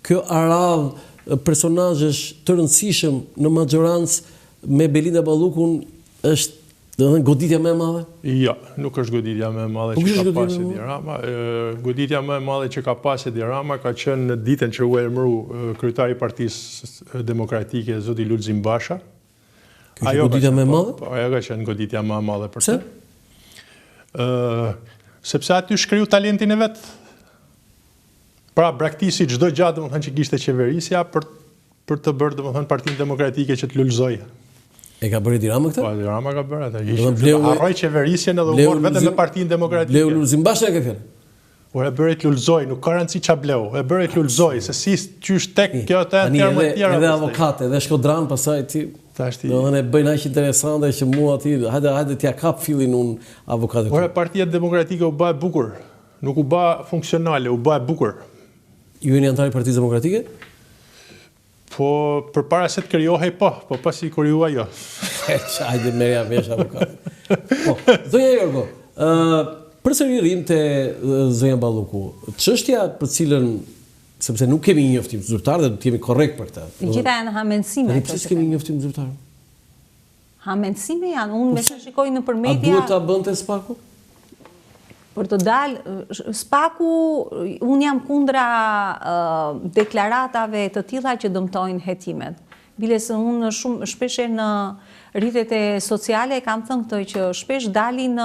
kjo aradh personazhesh të rëndësishëm në majorancë me Belinda Ballukun është Do të thënë goditja më e madhe? Jo, nuk është goditja më e madhe që ka pas Edi Rama. Goditja më e madhe që ka pas Edi Rama ka qenë në ditën që u emëru kryetari i Partisë Demokratike zoti Lulzim Basha. Ajo goditja më e madhe? Ajo ka qenë goditja më e madhe për të. Sepse aty shkriu talentin e vet. Pra braktisi çdo gjatë domethënë që kishte qeverisja për të bërë domethënë Partinë Demokratike që të lulëzojë. E ka bërë Edi Rama këtë? Po, Edi Rama ka bërë atë. Harroi qeverisjen edhe u morë vetëm me Partinë Demokratike. Bleu Lulzim Basha e ka fjalë. Por e bëri të lulëzoj, nuk ka rëndësi ç'a bleu, e bëri të lulëzoj, se si qysh tek kjo të termë të tjera. Edhe avokatë, edhe shkodran, pastaj ti. Do të bëjnë aq interesante që mua aty, hajde t'ja kap fillin unë avokatë. Por Partia Demokratike u bë e bukur, nuk u bë funksionale, u bë e bukur. Ju jeni antar i Partisë Demokratike? Po, për para se të krijohej, po pasi krijua jo. Hajde merja vesh avokatë. Po, zonja Jorgo, përsëri rrim te zonja Balluku. Çështja për cilën, sepse nuk kemi një njoftim zyrtar dhe do të jemi korrekt për këtë. Të gjitha janë hamendësime. Pse s'kemi një njoftim zyrtar? Hamendësime janë, unë me që shikoj nëpër media. A duhet ta bënte Spaku? Për të dalë, Spaku, unë jam kundra deklaratave të tilla që dëmtojnë hetimet. Bile se unë shumë shpesh në rrjetet e sociale kam thënë këtë që shpesh dalin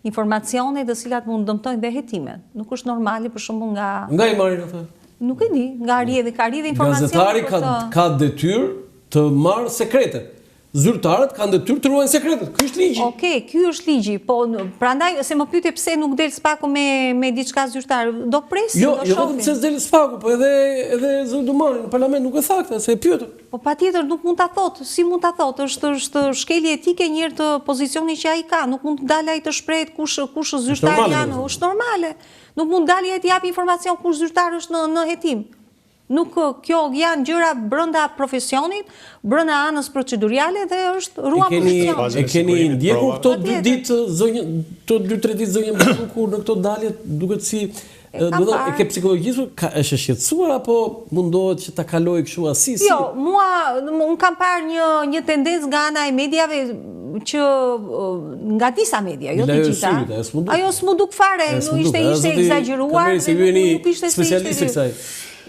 informacione të cilat mund dëmtojnë dhe hetimet. Nuk është normale për shembull nga i marrin atë. Nuk e di, nga ka rrjedhë informacione. Gazetari ka detyrë të marrë sekretet. Zyrtarët kanë detyrë të ruajnë sekretet. Ky është ligji. Okej, ky është ligji, po prandaj se më pyete pse nuk del Spaku me diçka zyrtare. Do presim, do shohim. Jo vetëm pse s'del Spaku, po edhe zoti Dumani në parlament nuk e tha këtë, se e pyetën. Po patjetër nuk mund ta thotë. Si mund ta thotë? Është shkelje etike njëherë të pozicionit që ai ka. Nuk mund të dalë ai të shprehet kush zyrtar janë, është normale. Nuk mund dalë ai të japë informacion kush zyrtar është në hetim. Nuk kjo janë gjëra brenda profesionit, brenda anës procedurale dhe është ruan pozicionin. E keni ndjekur këto 2 ditë zonjë, këto 2-3 ditë zonjë Balluku në këto dalje, duket si e ke psikologjisur, është e shqetësuar apo mundohet që ta kalojë kështu asisi? Jo, unë kam parë një tendencë nga ana e mediave që nga disa media, jo të gjitha. Ajo s'mu duk fare, nuk ishte egzageruar, nuk ishte specialist e kësaj.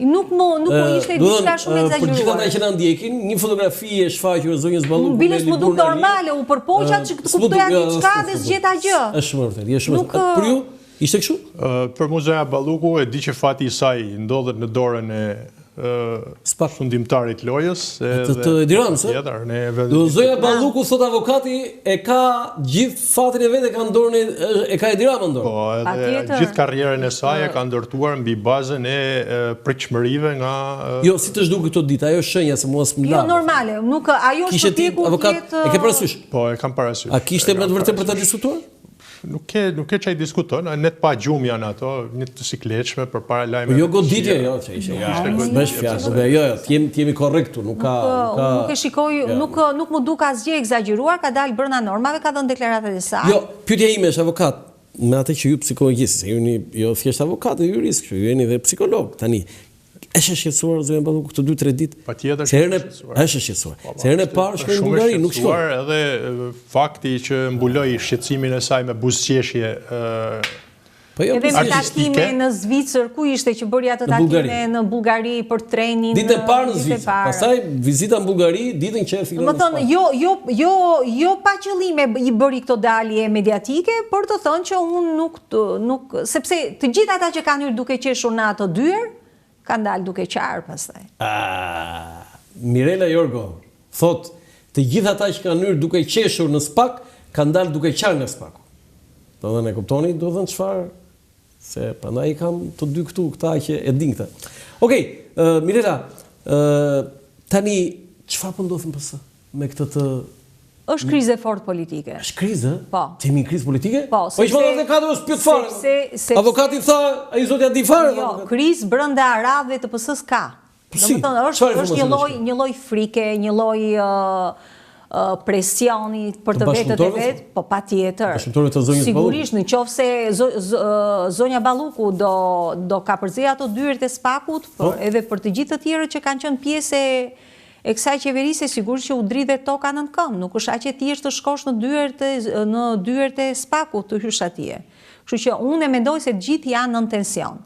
Nuk ishte diçka shumë egzageruar. Për gjithë ata që na ndjekin, një fotografi e shfaqur e zonjës Balluku. Biles më duk normale, u përpoqa që kuptoja diçka dhe zgjeta gjë. Është shumë vërtet, është shumë vërtet. Për ju ishte kështu? Për mua zonja Balluku e di që fati i saj ndodhet në dorën e fundimtarit lojës të Edi Ramës. Zonja Balluku, thot avokati, e ka gjithë fatin e vet, e ka dorën e ka Edi Ramën dorë. Po, edhe gjithë karrierën e saj e ka ndërtuar mbi bazën e pritshmërive nga Jo, si të zhduk këto ditë, ajo është shenja se mua s'm la. Jo, normale, nuk ajo është tjekur avokat. E ke parasysh? Po, e kam parasysh. A kishte me të vërtetë për ta diskutuar? Nuk e çaj diskuton, ne të pa gjumë janë ato, një të sikletshme përpara lajmeve. Jo goditje, jo, që ishte. Bësh fjalë, jo, jemi korrektu, nuk ka. Nuk e shikoj, nuk më duk asgjë egzageruar, ka dalë brenda normave, ka dhënë deklaratat e saj. Jo, pyetja ime është avokat, me atë që ju psikologjistë, se jeni jo thjesht avokat, jurist, kështu, ju jeni dhe psikolog tani. Është shqetësuar zonja Balluku këto 2-3 ditë? Patjetër. Është shqetësuar. Se herën e parë shkoi në Bullgari, nuk shkoi. Edhe fakti që mbuloi shqetësimin e saj me buzëqeshje edhe me takime në Zvicër, ku ishte që bëri atë takime në Bullgari për trenin? Ditën e parë në Zvicër. Pastaj vizita në Bullgari, ditën që fillon. Domethënë, jo pa qëllime i bëri këto dalje mediatike, për të thënë që unë nuk sepse të gjithë ata që kanë hyrë duke qeshur në ato dyer kanë dalë duke qarë pastaj. Mirela Jorgo thot, të gjithë ata që kanë hyrë duke qeshur në SPAK kanë dalë duke qarë në SPAK. Do dhe ne kuptoni, do dhe në çfarë, se prandaj kam të dy këtu, këta që e din këtë. Okej, Mirela, tani çfarë po ndodh më me këtë të është krize fort politike. Është krize? Po. Jemi në krizë politike? Po, po që të katër është pyet fare. Avokati tha, ai zotja di fare. Jo, krizë brenda radhëve të PS-s ka. Domethënë është një lloj frike, një lloj presioni për të vetët e vet, po patjetër. Sigurisht, nëse zonja Balluku do ka përzej ato dyert e SPAK-ut, edhe për të gjithë të tjerët që kanë qenë pjesë e kësaj qeverisë sigurisht që u dridhe toka nën këmbë, nuk është aq e thjeshtë të shkosh në dyert e Spakut të hysh atje. Kështu që unë mendoj se të gjithë janë në tension.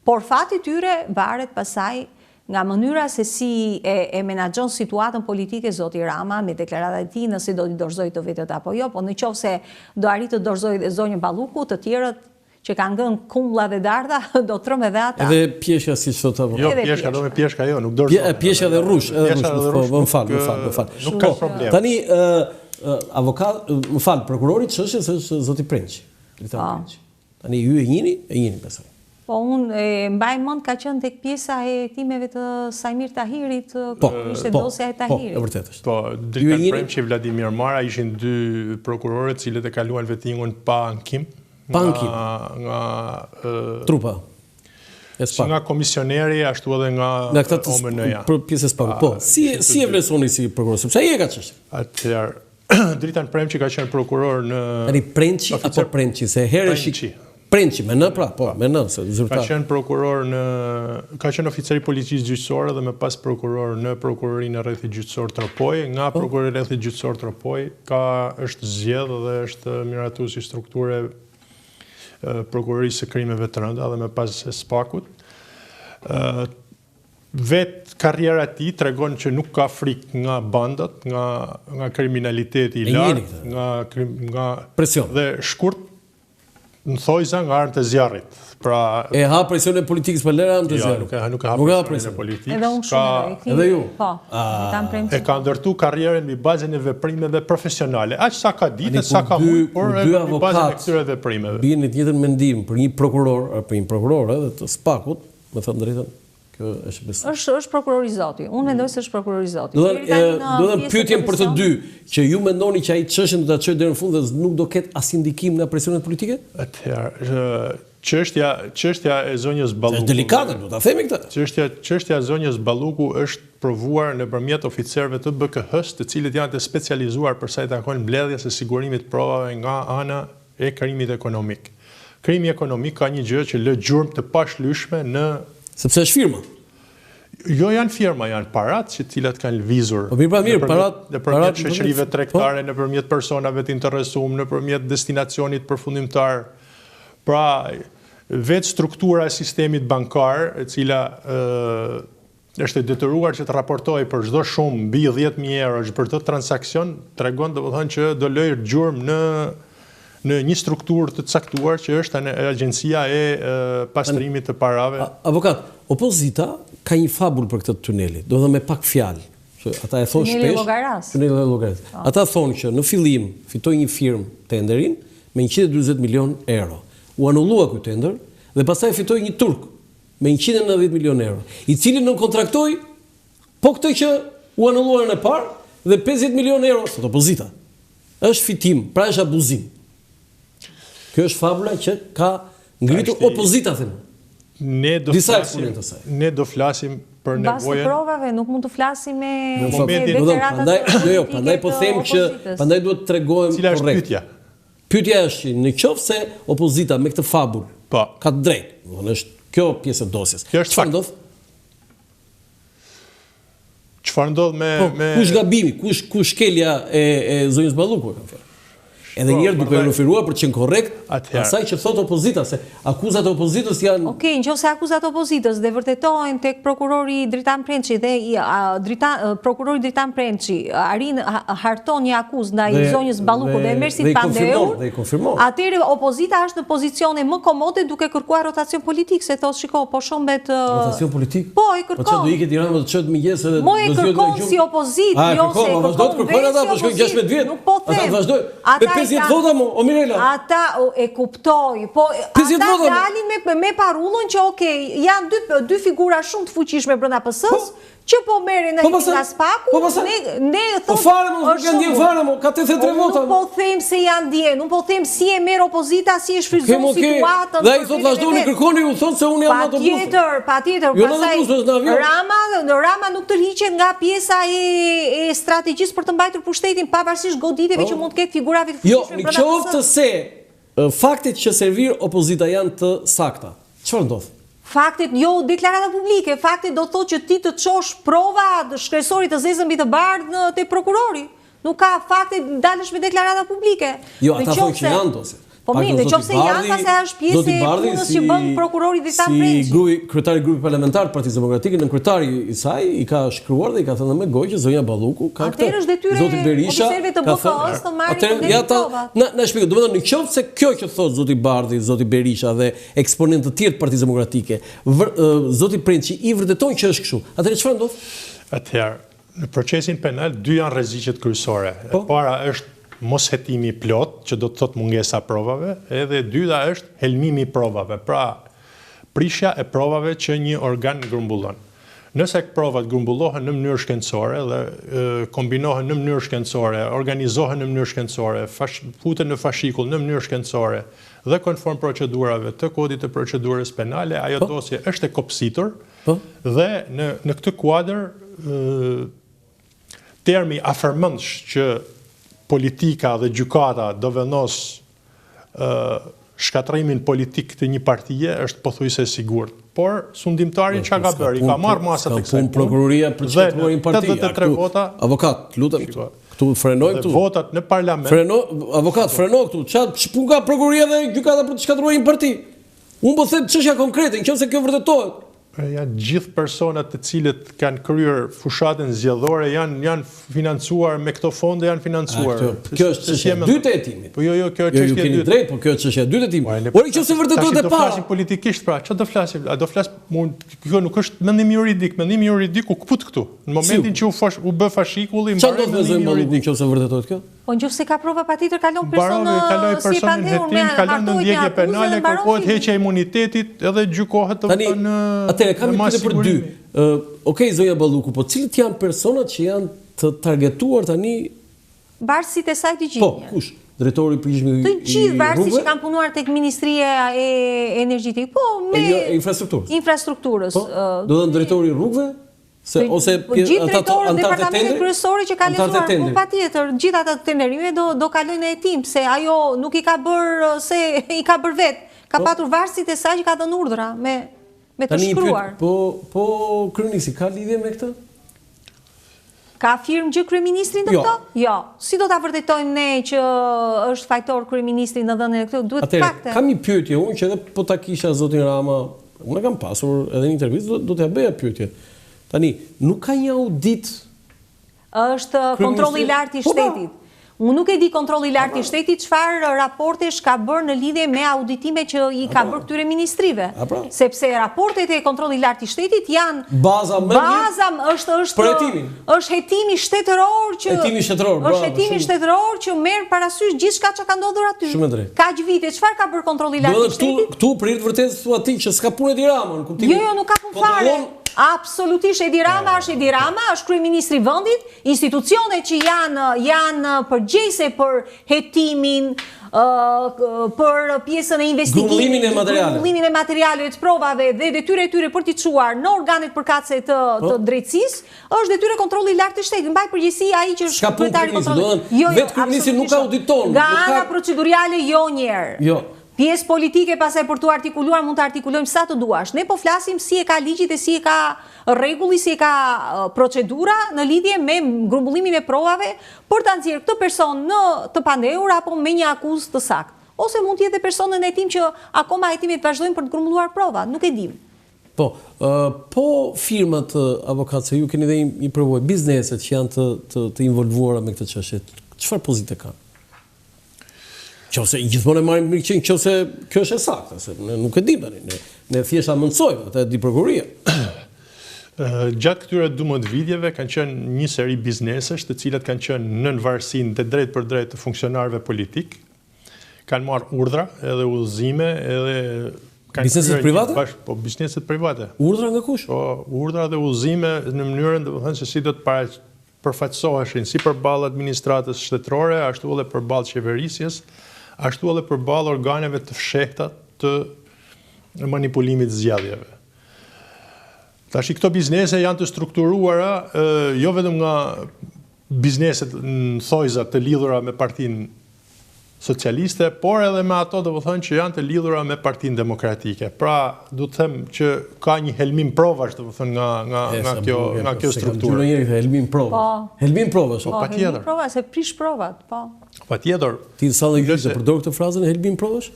Por fati i tyre varet pasaj nga mënyra se si e menaxhon situatën politike zoti Rama me deklaratat e tij, nëse do t'i dorëzoj të vetët apo jo, po në qoftë se do arrit të dorëzoj dhe zonjën Balluku, të tjerët që kanë ngënë kumlla dhe darda, do trëm edhe ata. Edhe pjeshka siç thot apo. Jo, pjeshka do me pjeshka jo, nuk dorëzoj. Pjeshka dhe rrush, më fal. Nuk ka problem. Tani avokat, më fal, prokurori çështjes është zoti Prençi. Dritan Prençi. Tani ju e njihni besoj. Po unë mbaj mend ka qenë tek pjesa e hetimeve të Sajmir Tahirit, ishte dosja e Tahirit. Po, e vërtetë është. Po, Dritan Prençi e Vladimir Mara ishin dy prokurorë të cilët e kaluan vettingun pa ankim. Nga trupa. Si nga komisioneri, ashtu edhe nga OMN-ja. Për pjesë e Spakut. Po, si e vlerësoni si prokuror, sepse ai e ka çështën. Atëherë, Dritan Prençi ka qenë prokuror në Tani Prençi apo Prençi, se herë Prençi me n pra, po, me n se zyrtar. Ka qenë prokuror ka qenë oficer i policisë gjyqësore dhe më pas prokuror në prokurorinë e rrethit gjyqësor Tropoj, nga prokurori i rrethit gjyqësor Tropoj është zgjedh dhe është miratues i strukture prokurorisë së krimeve të rënda dhe më pas e Spakut. Vetë karriera e tij tregon që nuk ka frikë nga bandat, nga kriminaliteti i lartë, nga presion dhe shkurt në thojza nga armë të zjarrit. Pra e ha presionin e politikës për lera armë të zjarrit. Nuk e ha presionin e politikës. Edhe unë shumë edhe ju. Po. E ka ndërtu karrierën mbi bazën e veprimeve profesionale. Aq sa ka ditë, sa ka mund, por mbi bazën e këtyre veprimeve. Bien në të njëjtën mendim për një prokuror edhe të Spakut, më thënë drejtën. Kjo është besoj. Është prokurori zoti. Unë mendoj se është prokurori zoti. Do të pyetjem për të dy, që ju mendoni që ai çështën do ta çojë deri në fund dhe nuk do ketë asnjë ndikim nga presionet politike? Atëherë, çështja e zonjës Balluku. Është delikate, do ta themi këtë. Çështja e zonjës Balluku është provuar nëpërmjet oficerëve të BKH-s, të cilët janë të specializuar për sa i takon mbledhjes së sigurimit provave nga ana e krimit ekonomik. Krimi ekonomik ka një gjë që lë gjurmë të pashlyeshme në sepse është firma. Jo janë firma, janë parat që cilat kanë lvizur. Po mirë, nëpërmjet shoqërive tregtare, nëpërmjet personave të interesuar, nëpërmjet destinacionit përfundimtar. Pra, vetë struktura e sistemit bankar, e cila është e detyruar që të raportojë për çdo shumë mbi 10.000 euro për çdo transakcion, tregon domethënë që do lëjë gjurmë në një strukturë të caktuar që është agjencia e pastrimit të parave. Avokat, opozita ka një fabull për këtë tuneli, do dhe me pak fjalë. Ata e thonë shpesh. Tuneli Llogaras. Ata thonë që në fillim fitoi një firmë tenderin me 140 milion euro. U anullua ky tender dhe pastaj fitoi një turk me 190 milion euro, i cili nuk kontraktoi po këtë që u anulluan e parë dhe 50 milion euro sot opozita. Është fitim, pra është abuzim. Kjo është fabula që ka ngritur opozita them. Ne do flasim për nevojën. Mbas të provave nuk mund të flasim me deklaratat. Jo, prandaj po them që prandaj duhet të tregojmë korrekt. Cila është pyetja? Pyetja është në qoftë se opozita me këtë fabull ka të drejtë, domethënë është kjo pjesë e dosjes. Çfarë ndodh? Çfarë ndodh me kush gabimi, kush shkelja e zonjës Balluku kanë thënë. Edhe njërë duke referuar për qenë korrekt, asaj që thot opozita, se akuzat e opozitës janë... Okej, nëse akuzat e opozitës dhe vërtetojnë tek prokurori Dritan Prençi dhe prokurori Dritan Prençi harton një akuzë ndaj zonjës Balluku dhe Mersit Pandeur, atëherë opozita është në pozicione më komode duke kërkuar rotacion politik, se thos shiko, po shëmbet... Rotacion politik? Po, e kërkon. Po që do ike Tirana më të qëtë mëngjes edhe... Mo e kërkon si opozitë, jo se kërkon vesh si 50 vota mo, o Mirela. Ata e kuptoj, po ata dalin me parullën që janë dy figura shumë të fuqishme brenda PS-s, që po merren në nga Spaku, ne po fare mo, ka ndjen fare mo, ka 83 vota. Nuk po them se janë ndjen, nuk po them si e merr opozita, si e shfrytëzon situatën. Dhe ai thot vazhdoni kërkoni, u thot se unë jam autobus. Patjetër, Rama nuk tërhiqet nga pjesa e strategjisë për të mbajtur pushtetin pavarësisht goditjeve që mund të ketë figurave të fuqishme brenda. Jo, në qoftë se faktet që servir opozita janë të sakta. Çfarë ndodh? Faktet, jo deklarata publike, faktet do thotë që ti të çosh prova shkresorit të zezën mbi të bardhë te prokurori. Nuk ka fakte dalësh me deklarata publike. Jo, ata thonë që janë dose. Po mirë, nëse janë pastaj është pjesë e punës që bën prokurori dhe ta preçi. Si kryetari i grupit parlamentar të Partisë Demokratike, nën kryetari i saj i ka shkruar dhe i ka thënë me gojë që zonja Balluku ka këtë. Atëherë është detyrë zoti Berisha të BK-s të marrë ja ta na shpjegoj, domethënë nëse kjo që thot zoti Bardhi, zoti Berisha dhe eksponentë të tjerë të Partisë Demokratike, zoti Prençi i vërtetojnë që është kështu. Atëherë çfarë ndodh? Atëherë, në procesin penal dy janë rreziqet kryesore. E para është mos hetimi plot, që do të thotë mungesa provave, edhe dyta është helmimi i provave, pra prishja e provave që një organ grumbullon. Nëse provat grumbullohen në mënyrë shkencore dhe kombinohen në mënyrë shkencore, organizohen në mënyrë shkencore, futen në fashikull në mënyrë shkencore dhe konform procedurave të kodit të procedurës penale, ajo dosje është e kopsitur dhe në këtë kuadër termi afërmendsh që politika dhe gjykata do vendos shkatrimin politik të një partije është pothuajse sigurt. Por sundimtari çka ka bërë? I ka marrë masat e kësaj prokuroria për shkatruarin parti. 83 vota. Avokat, lutem. Këtu frenojmë këtu. Votat në parlament. Avokat, freno këtu. Ç'pun ka prokuroria dhe gjykata për të shkatruar një parti? Unë po them çështja konkrete, nëse kjo vërtetohet. Janë gjithë personat të cilët kanë kryer fushatën zgjedhore janë financuar me këto fonde, janë financuar. Kjo është çështja e dytë e hetimit. Po jo, kjo është çështja e dytë. Drejt, po kjo është çështja e dytë e hetimit. Por nëse vërtetohet e para. Do flasim politikisht pra, çfarë do flasim? A do flas kjo nuk është mendim juridik, mendimi juridik u kput këtu. Në momentin që u bë fashikulli, çfarë do të vëzojmë juridik nëse vërtetohet kjo? Po nëse ka prova patjetër kalon si personin hetim, kalon në ndjekje penale, kërkohet heqja e imunitetit edhe gjykohet në kam një pyetje për dy. Okej, zonja Balluku, po cilët janë personat që janë të targetuar tani? Varësit e saj të gjithë. Po, kush? Drejtori i përgjithshëm i të gjithë varësit që kanë punuar tek Ministria e Energjetikë, po me infrastrukturës. Do të thënë drejtori i rrugëve? Ose gjithë drejtorët departamentit kryesor që ka lezuar, po patjetër, gjithë ata të tenderimeve do kalojnë në hetim, se ajo nuk i ka bërë se i ka bërë vetë. Ka patur varësit e saj që ka dhënë urdhra me të shkruar. Po kryenisi ka lidhje me këtë? Ka firmë gjë kryeministrin në këto? Jo. Si do ta vërtetojmë ne që është fajtor kryeministri në dhënien e këto? Duhet fakte. Kam një pyetje unë që edhe po ta kisha zotin Rama, unë kam pasur edhe një intervistë, do t'ja bëja pyetje. Tani, nuk ka një audit? Është kontrolli i lartë i shtetit. Unë nuk e di kontrolli i lartë i shtetit çfarë raportesh ka bërë në lidhje me auditime që i ka bërë këtyre ministrive. Sepse raportet e kontrollit i lartë i shtetit janë baza është hetimi shtetëror që merr parasysh gjithçka që ka ndodhur aty. Kaq vite çfarë ka bërë kontrolli i lartë i shtetit? Këtu pritet vërtet thua ti që s'ka punë Edi Rama, në kuptimin. Jo, nuk ka punë fare. Absolutisht Edi Rama është Edi Rama, është kryeministri i vendit, institucionet që janë përgjegjëse për hetimin, për pjesën e investigimit, grumbullimin e materialeve të provave dhe detyra e tyre për t'i çuar në organet përkatëse të drejtësisë, është detyra kontrolli i lartë të shtetit. Mbaj përgjegjësi ai që është kryetari i kontrollit. Vetë kryeministri nuk ka auditon. Nga ana procedurale jo njerë. Jo. Pjesë politike pasaj për të artikuluar mund të artikulojmë sa të duash. Ne po flasim si e ka ligjit e si e ka rregulli, si e ka procedura në lidhje me grumbullimin e provave për ta nxjerrë këtë person në të pandehur apo me një akuzë të saktë. Ose mund të jetë personën e hetim që akoma hetimet vazhdojnë për të grumbulluar prova, nuk e dim. Po firmat avokatëse, ju keni dhe një përvojë, bizneset që janë të involvuara me këtë çështje, çfarë pozite kanë? Qose gjithmonë e marrim mirë qose kjo është e saktë, se ne nuk e dim tani. Ne thjesht mençojmë, atë di prokuroria. Gjatë këtyre 12 viteve kanë qenë një seri biznesesh të cilat kanë qenë nën varësinë të drejt për drejt të funksionarëve politik. Kanë marrë urdhra edhe udhëzime edhe bizneset private? Po bizneset private. Urdhra nga kush? Po urdhra dhe udhëzime në mënyrën domethënë se si do të përfaqësoheshin si përballë administratës shtetërore, ashtu edhe përballë qeverisjes, ashtu edhe përballë organeve të fshehta të manipulimit të zgjedhjeve. Tash këto biznese janë të strukturuara jo vetëm nga bizneset në thojza të lidhura me partinë socialiste, por edhe me ato do të thënë që janë të lidhura me Partinë Demokratike. Pra, du të them që ka një helmim provash, do të thënë nga kjo strukturë. Njëri helmim provash. Helmim provash. Po, helmim provash, se prish provat, po. Patjetër. Ti sa dhe gjysë përdor këtë frazën e helmim provash?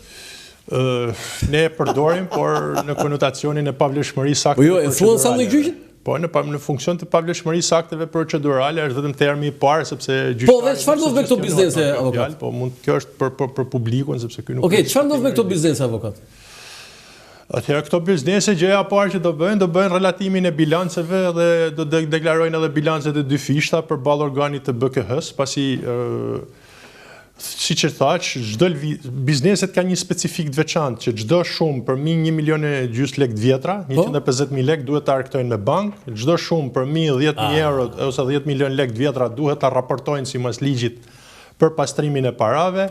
Ne e përdorim, por në konotacionin e pavlefshmërisë sakte. Po jo, e thuan sa dhe gjyqin? Po, në funksion të pavlefshmërisë sakteve procedurale është vetëm termi i parë, sepse gjyqtari... Po, dhe çfarë ndodh me këto biznese, avokat? Po, kjo është për publikun, sepse ky nuk... Okej, çfarë ndodh me këto biznese, avokat? Atëherë këto biznese gjëja e parë që do bëjnë relatimin e bilanceve dhe do deklarojnë edhe bilancet e dy fishta përballë organit të BKH-s, pasi siç e thash, çdo bizneset ka një specifik të veçantë që çdo shumë përmi 1,5 milion lekë të vjetra, 150.000 lekë duhet ta arktojnë me bankë, çdo shumë përmi 10.000 euro ose 10 milion lekë të vjetra duhet ta raportojnë sipas ligjit për pastrimin e parave,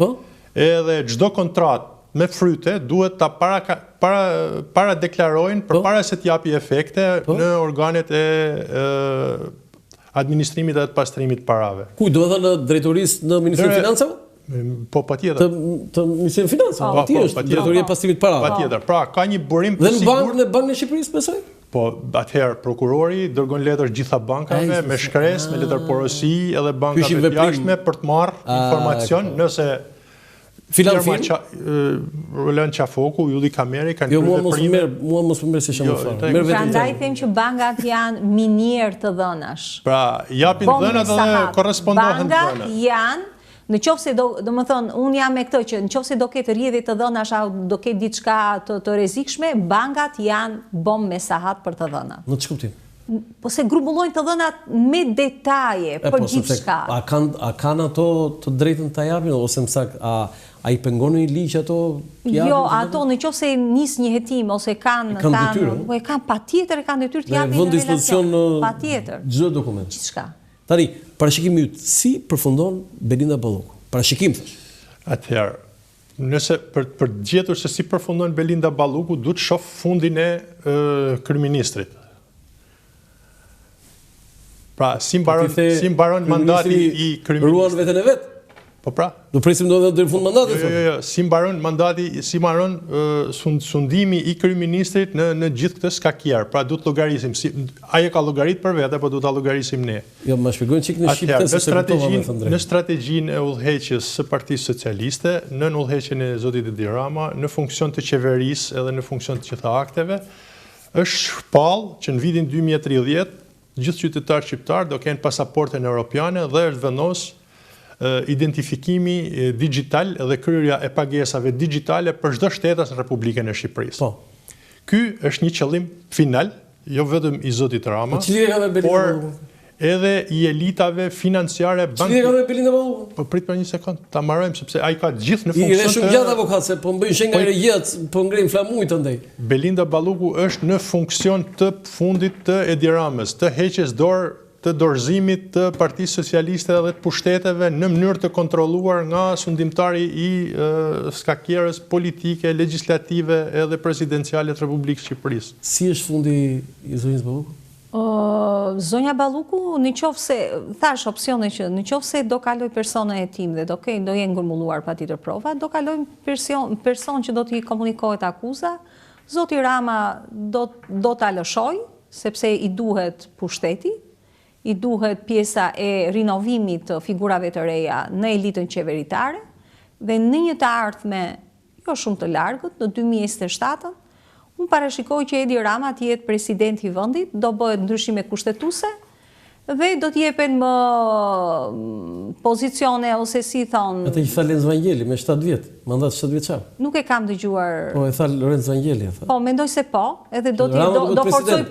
edhe çdo kontratë me fryte duhet ta para deklarojnë përpara se të japi efekte në organet e administrimit dhe të pastrimit parave. Ku do të thënë drejtorisë në Ministrinë e Financave? Po, patjetër. Të Ministrinë e Financave, ti është drejtoria e pastrimit parave. Patjetër. Pra, ka një burim të sigurt. Dhe në Bankën e Shqipërisë, besoj? Po, atëherë prokurori dërgon letër gjitha bankave me shkresë, me letër porosi edhe bankave të jashtme për të marrë informacion nëse Roland Qafoku, Ylli Kameri kanë kryer veprime. Mua mos më merr si shembull fare. Prandaj them që bankat janë minier të dhënash. Pra, japin dhënat dhe korrespondohen dhënat. Bankat janë, në qoftë se do më thonë, unë jam me këtë që në qoftë se do ketë rrjedhje të dhënash apo do ketë diçka të rrezikshme, bankat janë bomë me sahat për të dhënat. Në ç'është kuptim? Po se grumbullojnë të dhënat me detaje për gjithçka. A kanë ato të drejtën ta japin ose më saktë a i pengon një ligj ato? Jo, ato në qoftë se nis një hetim ose kanë patjetër kanë detyrë të japin në dispozicion patjetër. Çdo dokument. Gjithçka. Tani, parashikimi yt si përfundon Belinda Balloku? Parashikim thash. Atëherë, nëse për të gjetur se si përfundon Belinda Balloku, duhet të shoh fundin e kryeministrit. Pra, si mbaron mandati i kryeministrit? Ruan veten e vet? Po pra. Do presim deri në fund mandatit? Jo, si mbaron mandati, si mbaron sundimi i kryeministrit në gjithë këtë skakjer. Pra, duhet llogarisim. Ai e ka llogarit për vete, po duhet ta llogarisim ne. Jo, më shpjegojnë çik në Shqipëri se në strategjinë e udhëheqjes së Partisë Socialiste, në udhëheqjen e zotit Edi Rama, në funksion të qeverisë edhe në funksion të gjitha akteve, është shpallë që në vitin 2030 gjithë qytetarë shqiptarë do kenë pasaportën europiane dhe është vendos identifikimi digital dhe kryerja e pagesave digitale për çdo shtetas në Republikën e Shqipërisë. Po. Ky është një qëllim final, jo vetëm i zotit Rama, por edhe i elitave financiare bankare. Çfarë ka me Belinda Balloku? Po prit për një sekond, ta marrojmë sepse ai ka gjithë në funksion. I rreshëm gjatë avokat se po bëjnë shenga regjat, po ngrenë flamujt andaj. Belinda Balloku është në funksion të fundit të Edi Ramës, të heqjes dorë të dorëzimit të Partisë Socialiste dhe të pushteteve në mënyrë të kontrolluar nga sundimtari i skakjerës politike, legjislative edhe presidenciale të Republikës Shqipërisë. Si është fundi i zonjës Balloku? Zonja Balloku, në qoftë se, thash opsione që në qoftë se do kaloj persona e tim dhe do jenë ngërmulluar patjetër prova, do kaloj person që do t'i komunikohet akuza, zoti Rama do t'a lëshoj, sepse i duhet pushteti, i duhet pjesa e rinovimit të figurave të reja në elitën qeveritare, dhe në një të ardhme jo shumë të largët, në 2027, unë parashikoj që Edi Rama të jetë president i vendit, do bëhet ndryshime kushtetuese dhe do t'jepen më pozicione ose si thonë... Atë që tha Lenz Vangjeli me 7 vjet, mandat 7 vjeçar. Nuk e kam dëgjuar... Po e tha Lenz Vangjeli. Po, mendoj se po, edhe do forcoj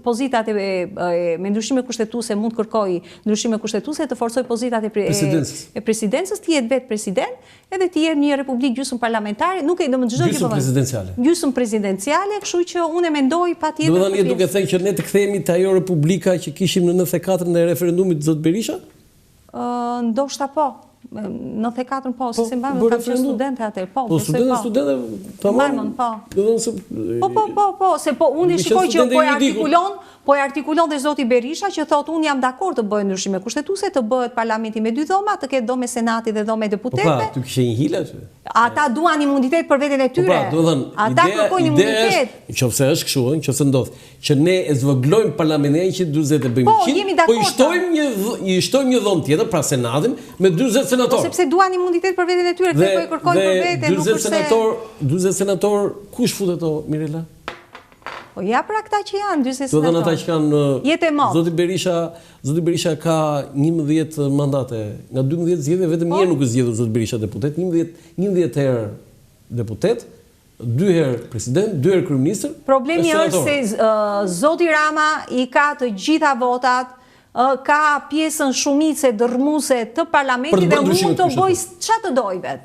pozitat me ndryshime kushtetuese, mund kërkoj ndryshime kushtetuese, të forcoj pozitat e presidencës, të jetë vetë president, edhe të jetë një republikë gjysmë parlamentare, nuk e do më çdo gjë. Gjysmë presidenciale. Gjysmë presidenciale, kështu që unë e mendoj patjetër. Do të thënë duke thënë që ne të kthehemi te ajo republika që kishim në 94 në referendumit të zot Berisha? Ndoshta po. 94 po, se se mbajmë, kam qenë studente atëherë, po, Po, studente, tamam. Po, se po unë shikoj që po e artikulon dhe zoti Berisha që thotë unë jam dakord të bëjë ndryshime kushtetuese, të bëhet parlamenti me 2 dhoma, të ketë dhomë senati dhe dhomë deputetëve. Po pra, ty kishe një hile aty. Ata duan imunitet për veten e tyre. Ata kërkojnë imunitet. Nëse është kështu, nëse ndodh që ne e zvogëlojmë parlamentin 140 e bëjmë 100, po jemi dakord. I shtojmë një dhomë tjetër, pra senatin me 40 senatorë. Po sepse duan imunitet për veten e tyre, këto po e kërkojnë për veten, nuk përse 40 senator, kush futet to, Mirela? Po ja pra këta që janë 40 senatorë. Do të ata që kanë jetë e madh. Zoti Berisha ka 11 mandate. Nga 12 zgjedhje vetëm një herë nuk është zgjedhur zoti Berisha deputet, 11 herë deputet, 2 herë president, 2 herë kryeminist. Problemi është se zoti Rama i ka të gjitha votat, ka pjesën shumice dërmuese të parlamentit dhe mund të bëjë çfarë të dojë vet.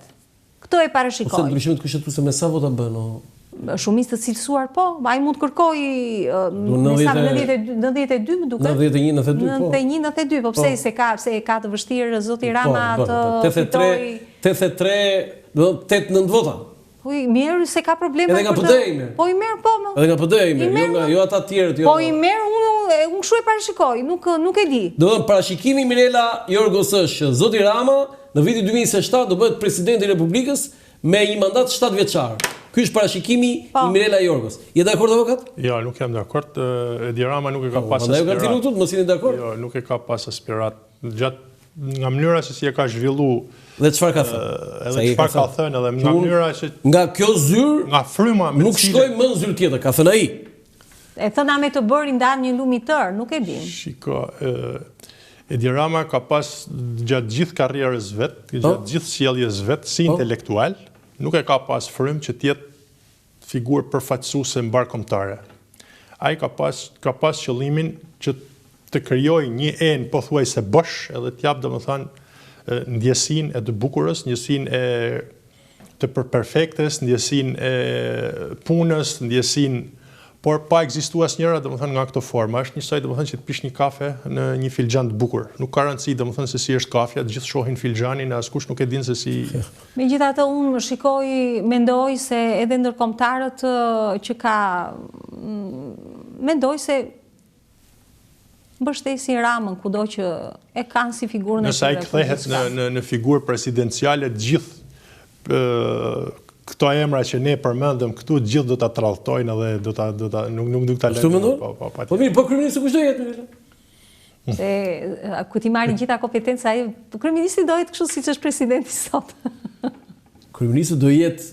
Këtë e parashikoj. Ose ndryshimet kushtetuese me sa vota bën? Shumicë të cilësuar, po, ai mund të kërkojë 92, më duket. 91-92, po pse se ka të vështirë zoti Rama të fitojë 8-9 vota. Po i merr se ka probleme edhe nga PD-i. Po i merr po. Edhe nga PD-i, jo ata të tjerët. Po i merr unë kështu e parashikoj, nuk e di. Do të thonë parashikimi Mirela Jorgos është që zoti Rama në vitin 2027 do bëhet presidenti i Republikës me një mandat 7 vjeçar. Ky është parashikimi i Mirela Jorgos. Je dakord avokat? Jo, nuk jam dakord. Edi Rama nuk e ka pas aspirat. Ne kanë filluar tutje, mos jeni dakord? Jo, nuk e ka pas aspirat. Nga mënyra se si e ka zhvilluar. Dhe çfarë ka thënë? Edhe çfarë ka thënë, edhe nga mënyra që nga kjo zyrë, nga fryma nuk shkoj më në zyrë tjetër, ka thënë ai. E thëna me të bëri ndan një lumi tër, nuk e dim. Shiko, Edi Rama ka pas gjatë gjithë karrierës vet, gjatë gjithë sjelljes vet si intelektual, nuk e ka pas frymë që të jetë figurë përfaqësuese mbarkombëtare. Ai ka pas qëllimin që të krijojë një enë pothuajse bosh, edhe të jap domethënë ndjesinë e të bukurës, ndjesinë e të perfektes, ndjesinë e punës, ndjesinë, por pa ekzistuar asnjëra domethënë nga këto forma. Është njësoj domethënë që të pish një kafe në një filxhan të bukur. Nuk ka rëndësi domethënë se si është kafja, të gjithë shohin filxhanin, askush nuk e din se si. Megjithatë unë mendoj se edhe ndërkombëtarët që ka mendoj se mbështesin Ramën kudo që e kanë si figurën e tyre. Nëse ai kthehet në figurë presidenciale, të gjithë këto emra që ne përmendëm këtu gjithë do ta tralltojnë edhe nuk do ta lënë. Po mirë, po kryeministri kush do jetë? Se ku ti marrin gjitha kompetenca ai, kryeministri do jetë kështu siç është presidenti sot. Kryeministri do jetë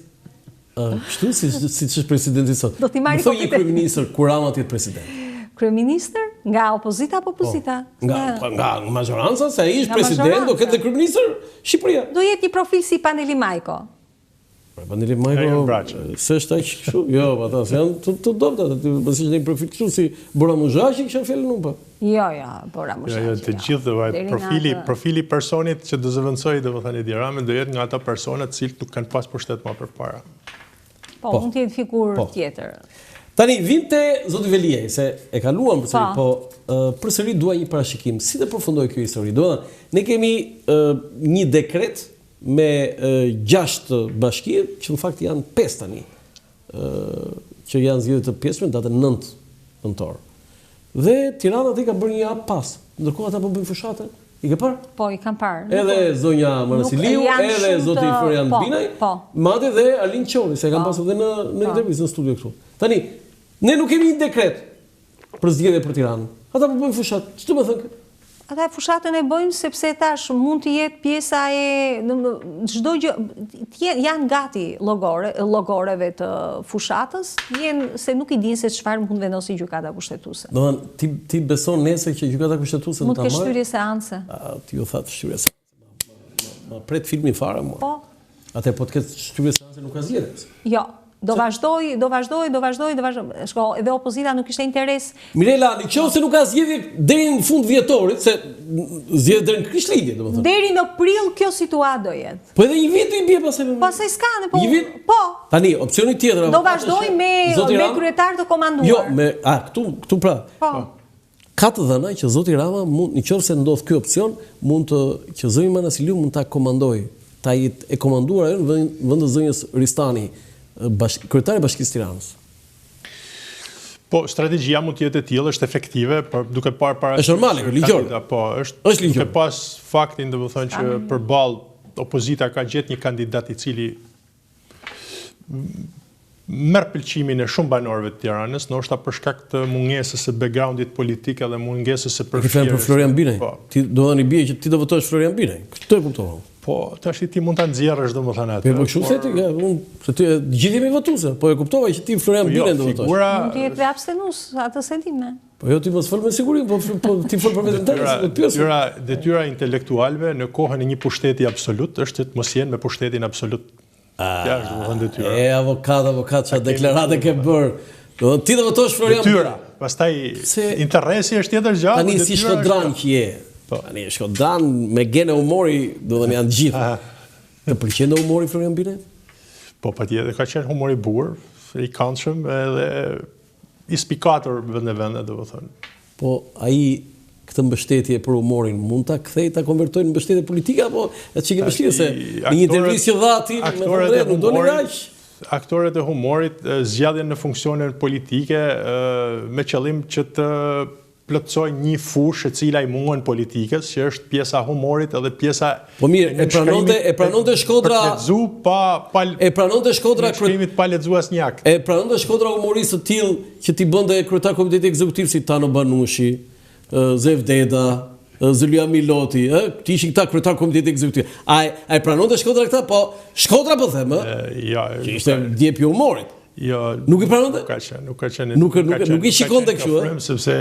kështu siç është presidenti sot. Do t'i marrë kompetencë. Një kryeministër kur Rama të jetë president. Kryeministër nga opozita apo opozita? Nga majoranca, se ai është president, do ketë kryeministër Shqipëria. Do jetë një profil si Paneli Majko. Paneli Majko, se është aq kështu? Jo, ata janë të dobta, pasi është një profil kështu si Bora Muzhashi kisha fjalën unë po. Jo, Bora Muzhashi. Jo, të gjithë profili personit që do zëvendësoj domethënë Edi Rama do jetë nga ata persona të cilët nuk kanë pas pushtet më përpara. Po, mund të jetë figurë tjetër. Tani vinte zoti Veliaj, se e kaluam përsëri, po përsëri dua një parashikim. Si të përfundoj kjo histori? Domethënë, ne kemi një dekret me 6 bashkie, që në fakt janë 5 tani, që janë zgjedhje të pjesme datën 9 nëntor. Dhe Tirana aty ka bërë një hap pas, ndërkohë ata po bëjnë fushate. I ke parë? Po, i kam parë. Edhe zonja Marasiliu, edhe zoti Florian Binaj, madje dhe Alin Qolli, se e kam pasur edhe në intervistë në studio këtu. Tani, ne nuk kemi një dekret për zgjedhje për Tiranën. Ata po bëjnë fushat. Ç'do të thënë? Ata fushatën e bëjmë sepse tash mund të jetë pjesa e çdo gjë, janë gati llogoreve të fushatës, se nuk i dinë se çfarë mund vendosë gjykata kushtetuese. Domethënë ti beson nesër që gjykata kushtetuese mund të shtyrie seance? Ti u thatë shtyrie seance. Ma pret filmin fare mua. Po. Atë po të ketë shtyrie seance nuk ka zgjedhje. Jo. Do vazhdoj. Shko, edhe opozita nuk ishte interes. Mirela, nëse nuk ka zgjedhje deri në fund vjetorit, se zgjedhje deri në Krishtlindje, domethënë. Deri në prill kjo situatë do jetë. Po edhe një vit i bie pastaj. Pastaj s'ka, po. Një vit? Po. Tani, opsioni tjetër do vazhdoj me kryetar të komanduar. Jo, këtu pra. Po. ka të dhëna që zoti Rama mund, nëse ndodh ky opsion, mund që zëri Manasiliu mund ta komandojë, ta jetë e komanduar ajo në vend të zënjes Ristani, kryetari i Bashkisë Tiranës. Po, strategjia mund të jetë e tillë, është efektive, por duke parë para. Është normale, ligjore. Po, është ligjore. Duke pas faktin, domethënë që përballë opozita ka gjetë një kandidat i cili merr pëlqimin e shumë banorëve të Tiranës, ndoshta për shkak të mungesës së backgroundit politik edhe mungesës së përfshirjes. Ti për Florian Binaj. Ti do të bie që ti do votosh Florian Binaj. Këtë e kuptova. Po, tash ti mund ta nxjerrësh domethënë atë. Po kështu se ti, se ti gjithë jemi votuese, po e kuptova që ti Florian Binaj do votosh. Mund të jetë abstenus, atë se di më. Po jo ti mos fol me siguri, po ti fol për veten tënde. Detyra intelektualëve në kohën e një pushteti absolut është që të mos jenë me pushtetin absolut. Ja, është domethënë detyra. E avokat çfarë deklarate ke bër? Do ti do votosh Florian Binaj. Detyra. Pastaj interesi është tjetër gjë. Tani si Shkodran që je. Tani Shkodran me gene humori, do të janë gjithë. Të pëlqen humori Florian Binaj? Po patjetër, ka qenë humor i bukur, i këndshëm edhe i spikatur vende, domethënë. Po ai këtë mbështetje për humorin mund ta kthej ta konvertojnë në mbështetje politike apo atë që ke vështirë se në një intervistë që dha ti me Andrea nuk doli aq. Aktorët e humorit zgjidhen në funksione politike me qëllim që të plotësojnë një fushë e cila i mungon politikës, që është pjesa humorit edhe pjesa. Po mirë, e pranonte Shkodra. E pranonte Shkodra shkrimit pa lexuar asnjë akt. E pranonte Shkodra humoristë të tillë që ti bënte kryetar komiteti ekzekutiv si Tano Banushi, Zevdeda, Zylja Miloti, ti ishin këta kryetar komiteti ekzekutiv. Ai pranonte Shkodra këta, po Shkodra po them, Ja, që ishte djepi humorit. Jo, nuk i pranonte? Nuk ka qenë. Nuk i shikonte kështu, sepse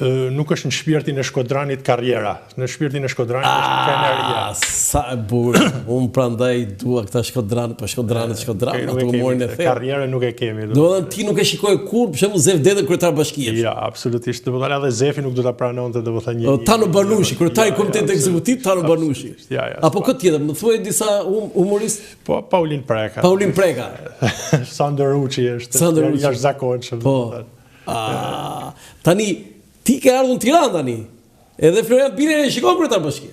nuk është në shpirtin e Shkodranit karriera. Në shpirtin e Shkodranit është karriera. Sa e bukur. Unë prandaj dua këta Shkodran, po Shkodranit, atë humorin e thellë. Karrierën nuk e kemi. Domethënë ti nuk e shikoj kur, për shembull Zevdeta kryetar bashkie. Ja, absolutisht. Domethënë edhe Zefi nuk do ta pranonte domethënë një. Tano Banushi, kryetari i komitetit ekzekutiv Tano Banushi. Apo këtë tjetër, më thuaj disa humoristë? Po Paulin Preka. Paulin Preka. Sander Uçi është jashtëzakonshëm. Po. Tani ti ke ardhur në Tiranë tani. Edhe Florian Binaj e shikon kryetar bashkie.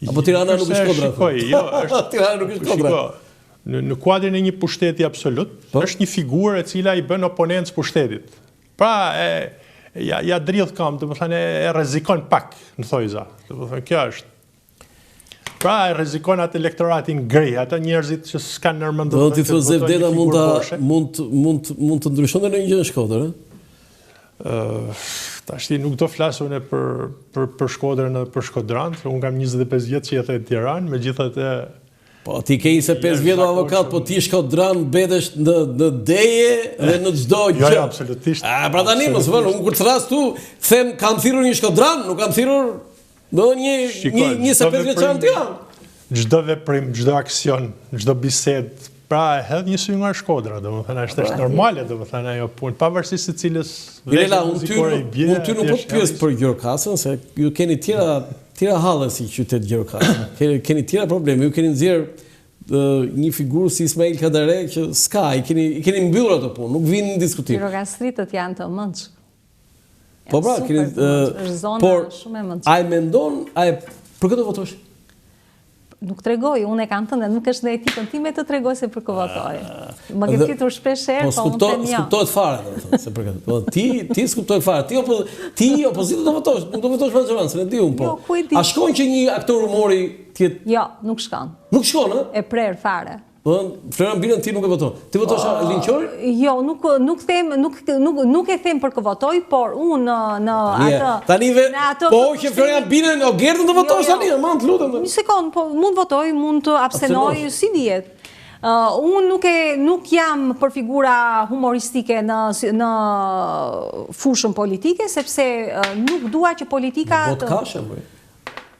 Apo Tirana nuk është Shkodra? Shikoj, jo, është Tirana nuk është Shkodra. Në kuadrin e një pushteti absolut, është një figurë e cila i bën oponencë pushtetit. Pra, ja dridh kam, domethënë e rrezikon pak në thojza. Domethënë kjo është. Pra, e rrezikon atë elektoratin gri, ata njerëzit që s'kan nërmendur. Do ti thosh Zevdeta mund të ndryshonte në një gjë në Shkodër, tash ti nuk do flasun për Shkodrën edhe për Shkodran, unë kam 25 vjet që jetoj në Tiranë, megjithatë. Po ti ke 25 vjet avokat, po ti Shkodran mbetesh në deje dhe në çdo gjë. Jo, absolutisht. Pra tani mos vën, unë kur të thras tu, them kam thirrur një Shkodran, nuk kam thirrur një 25 vjeçar në Tiranë. Çdo veprim, çdo aksion, çdo bisedë, pra hedh një sy nga Shkodra, domethënë është normale, domethënë ajo punë, pavarësisht se cilës Mirela, unë ty nuk po të pyes për Gjirokastën, se ju keni tjera halle si qytet Gjirokastë. Keni tjera probleme, ju keni nxjerr një figurë si Ismail Kadare që s'ka, i keni mbyllur ato punë, nuk vinë në diskutim. Gjirokastritët janë të mëndshëm. Po pra, por ai mendon, për këtë votosh? Nuk tregoj, unë e kam thënë, nuk është në etikën time të tregoj se për kë votoj. Më ke pyetur shpesh herë, po unë them jo. Skuptohet fare, domethënë, se për këtë. Ti skuptohet fare. Ti opozitën do votosh, nuk do votosh për Xhavan, se ne di un po. A shkon që një aktor humori ti? Jo, nuk shkon. Nuk shkon, ë? E prer fare. Florian Binaj ti nuk e voton. Ti votosh Linqori? Jo, nuk e them për kë votoj, por unë në atë. Tani po që Florian Binaj o Gerdën do votosh tani, më të lutem. Një sekond, po mund votoj, mund të abstenoj, si dihet. Unë nuk jam për figura humoristike në fushën politike, sepse nuk dua që politika të... Botkashe, bëj.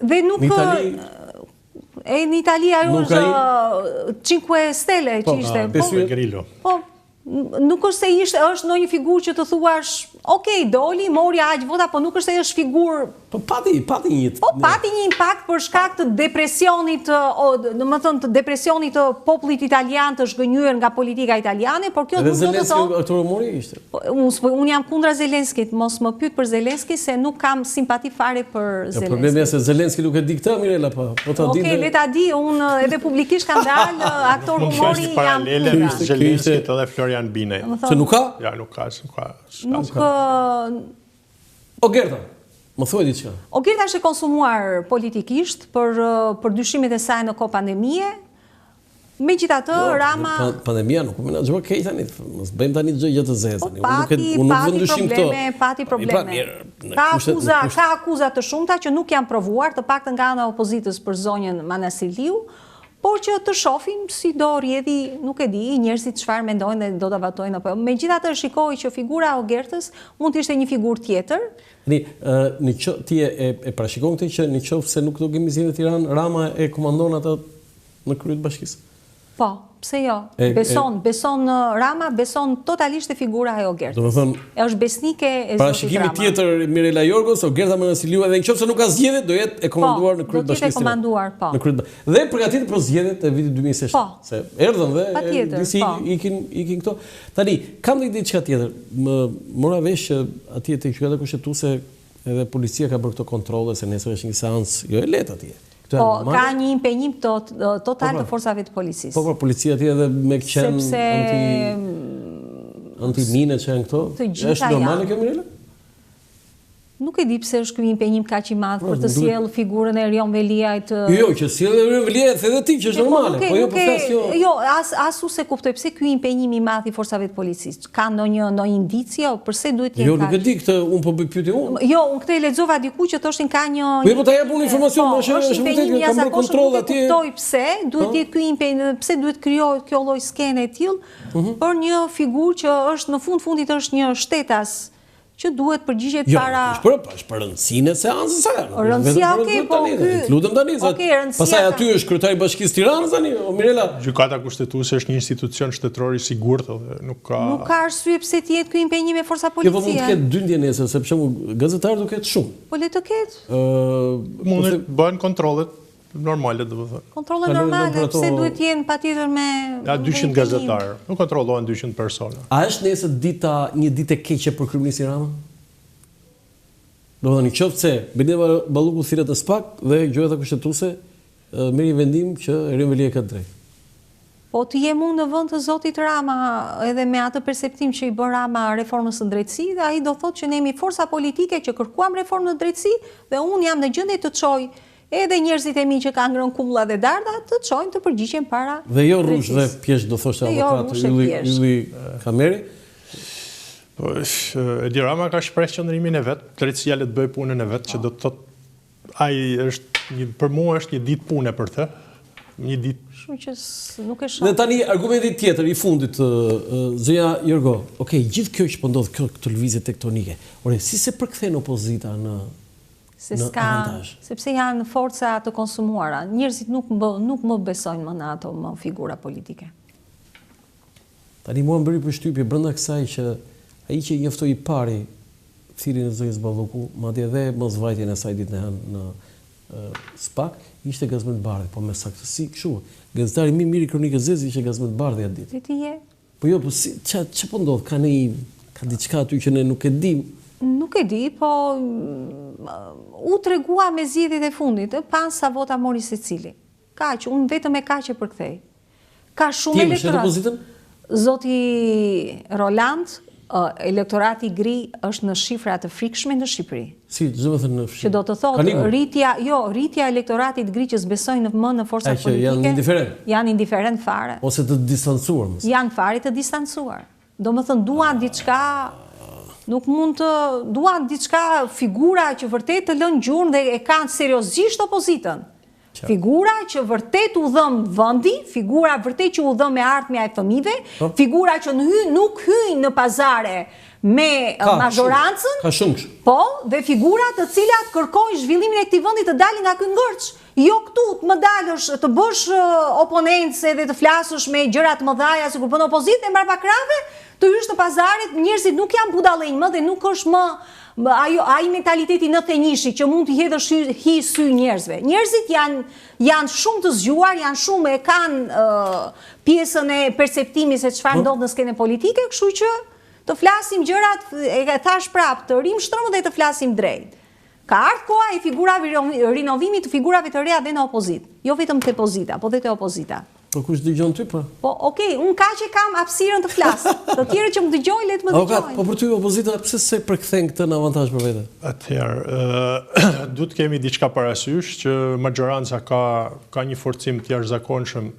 Dhe nuk... në Italia ajo është 5 Stelle që ishte. Po, Grillo. Po, Nuk është se është ndonjë figurë që të thuash, okej, doli, mori aq vota, po nuk është se është figurë. Po pati një impakt për shkak të depresionit, domethënë të depresionit të popullit italian të zhgënjur nga politika italiane, por kjo nuk do të thotë aktor humori ishte. Unë jam kundra Zelenskit, mos më pyet për Zelenski se nuk kam simpati fare për Zelenski. Problemi është se Zelenski nuk e di këtë, Mirela, po ta di. Okej, le ta di, unë edhe publikisht kam dalë aktor humori jam paralele me Zelenskit edhe Florian Binaj. Se nuk ka? Ja, nuk ka. Ogerta, më thuaj diçka. Ogerta është e konsumuar politikisht për dyshimet e saj në kohë pandemie. Megjithatë, Rama... Pandemia nuk menaxhua keq tani, mos bëjmë tani çdo gjë të zezë. Pati probleme. Ka akuza të shumta që nuk janë provuar, të paktën nga ana e opozitës për zonjën Manasiliu, por që të shohim si do rrjedhi, nuk e di, njerëzit çfarë mendojnë dhe do ta votojnë apo jo. Megjithatë shikoj që figura e Ogertës mund të ishte një figurë tjetër. Ti e parashikon këtë që nëse nuk do kemi zgjedhje në Tiranë, Rama e komandon atë në krye të bashkisë? Po, pse jo? Beson Rama, beson totalisht e figura e Ogertës. Domethënë, është besnike e zotit Rama. Parashikimi tjetër Mirela Jorgos, Ogerta Manasiliu, edhe nëse nuk ka zgjedhje, do jetë e komanduar në krye të bashkisë. Po, do jetë e komanduar, po. Në krye. Dhe përgatitet për zgjedhjet e vitit 2027. Po. Se erdhën dhe disi ikin këto. Tani, kam dhe diçka tjetër. Më mora vesh që atje te Gjykata Kushtetuese edhe policia ka bërë këto kontrolle se nesër është një seancë jo e lehtë atje. Po, ka një impenjim total të forcave të policisë. Po, policia atje edhe me qenë antimine që janë këto. Është normale kjo, Mirela? Nuk e di pse është ky impenjim kaq i madh për të sjellë figurën e Erion Veliajt. Jo, që sjell Erion Veliajt edhe ti që është normale, po jo po flas jo. Jo, as u se kuptoj pse ky impenjim i madh i forcave të policisë. Ka ndonjë indicie pse duhet të jetë? Jo, nuk e di këtë, un po bëj pyetje unë. Jo, unë këtë e lexova diku që thoshin ka një. Po ta jap unë informacion, më është vërtet ka bërë kontroll atje. Kuptoj pse duhet të jetë ky impenjim, pse duhet krijohet kjo lloj skene e tillë për një figurë që është në fundit është një shtetas që duhet përgjigjet para... Jo, është për rëndësinë e seancës së. Rëndësia, okej, po ky... Lutem tani, pastaj aty është kryetari i Bashkisë Tiranës tani, Mirela. Gjykata Kushtetuese është një institucion shtetëror i sigurt dhe nuk ka... Nuk ka arsye pse të jetë ky impenjim me forca policie. Jo, po mund të ketë dyndje nesër, se për shembull gazetarë do ketë shumë. Po le të ketë. Mund të bëhen kontrollet normale, domethënë. Kontrolle normale, pse duhet të jenë patjetër me 200 gazetarë. Nuk kontrollohen 200 persona. A është nesër një ditë e keqe për kryeministin Rama? Domethënë, nëse Benedeta Balluku thirret në SPAK dhe Gjykata Kushtetuese merr një vendim që Erion Veliaj ka drejt. Po të jem unë në vend të zotit Rama, edhe me atë perceptim që i bën Rama reformës së drejtësisë, ai do thotë që ne jemi forca politike që kërkuam reformën në drejtësi dhe unë jam në gjendje të çoj edhe njerëzit e mi që kanë ngrënë kulla dhe darda të çojnë të përgjigjen para. Dhe jo rrush dhe pjesë do thoshte avokat Ylli Kameri. Po Edi Rama ka shprehë qëndrimin e vet, drejtësia le të bëj punën e vet, që do të thotë ai është për mua është një ditë pune për të. Një ditë. Kështu që nuk e shoh. Dhe tani argumenti tjetër i fundit zëja Jorgo. Okej, gjithë kjo që po ndodh këtë lëvizje tektonike. Ore, si se përkthen opozita në sepse janë forca të konsumuara. Njerëzit nuk më besojnë më në ato më figura politike. Tani mua më bëri përshtypje brenda kësaj që ai që njoftoi i pari thirrjen e zonjës Balluku, madje edhe mosvajtjen e saj ditën në SPAK, ishte Gazmet Bardhi, po me saktësi kështu. Gazetari më i miri kronikës zezë ishte Gazmet Bardhi atë ditë. Ti je? Po jo, po ç'a po ndodh? Ka diçka aty që ne nuk e dim. Nuk e di, po u tregua me zgjedhjet e fundit, pas sa vota mori secili. Kaq, unë vetëm e kaq e përkthej. Ka shumë elektorat. Zoti Roland, elektorati i gri është në shifra të frikshme në Shqipëri. Si, do të thënë në Shqipëri. Që do të thotë rritja e elektoratit gri që s'besojnë në forcat politike. Janë indiferent. Janë indiferent fare. Ose të distancuar. Janë fare të distancuar. Domethënë duan diçka. Nuk mund të duan diçka figura që vërtet të lënë gjurmë dhe e kanë seriozisht opozitën. Figura që vërtet u dhëm vendi, figura vërtet që u dhëm me ardhmja e fëmijëve, figura që nuk hyjnë në pazare me majorancën. Ka shumë. Po, dhe figura të cilat kërkojnë zhvillimin e këtij vendi të dalin nga ky ngërç. Jo këtu të më dalësh, të bësh oponencë dhe të flasësh me gjëra të mëdha, sikur bën opozitë, e mbrapa krave, të hysh në pazaret, njerëzit nuk janë budallënj më dhe nuk është më ai mentaliteti 91-shi që mund të hedhësh hi sy njerëzve. Njerëzit janë shumë të zgjuar, janë shumë e kanë pjesën e perceptimit se çfarë ndodh në skenën politike, kështu që të flasim gjërat, e thash prapë, të rim shtrëmbë dhe të flasim drejt. Ka ardhur koha e figurave rinovimit të figurave të reja dhe në opozitë, jo vetëm te opozita, po dhe te opozita. Po kush dëgjon ty po? Po, okay, unë kaq e kam hapësirën të flas. Të tjerë që më dëgjojnë, le të më dëgjojnë. Po për ty opozita pse se përkthen këtë në avantazh për vete? Atëherë, duhet kemi diçka parasysh që majoranca ka një forcim të jashtëzakonshëm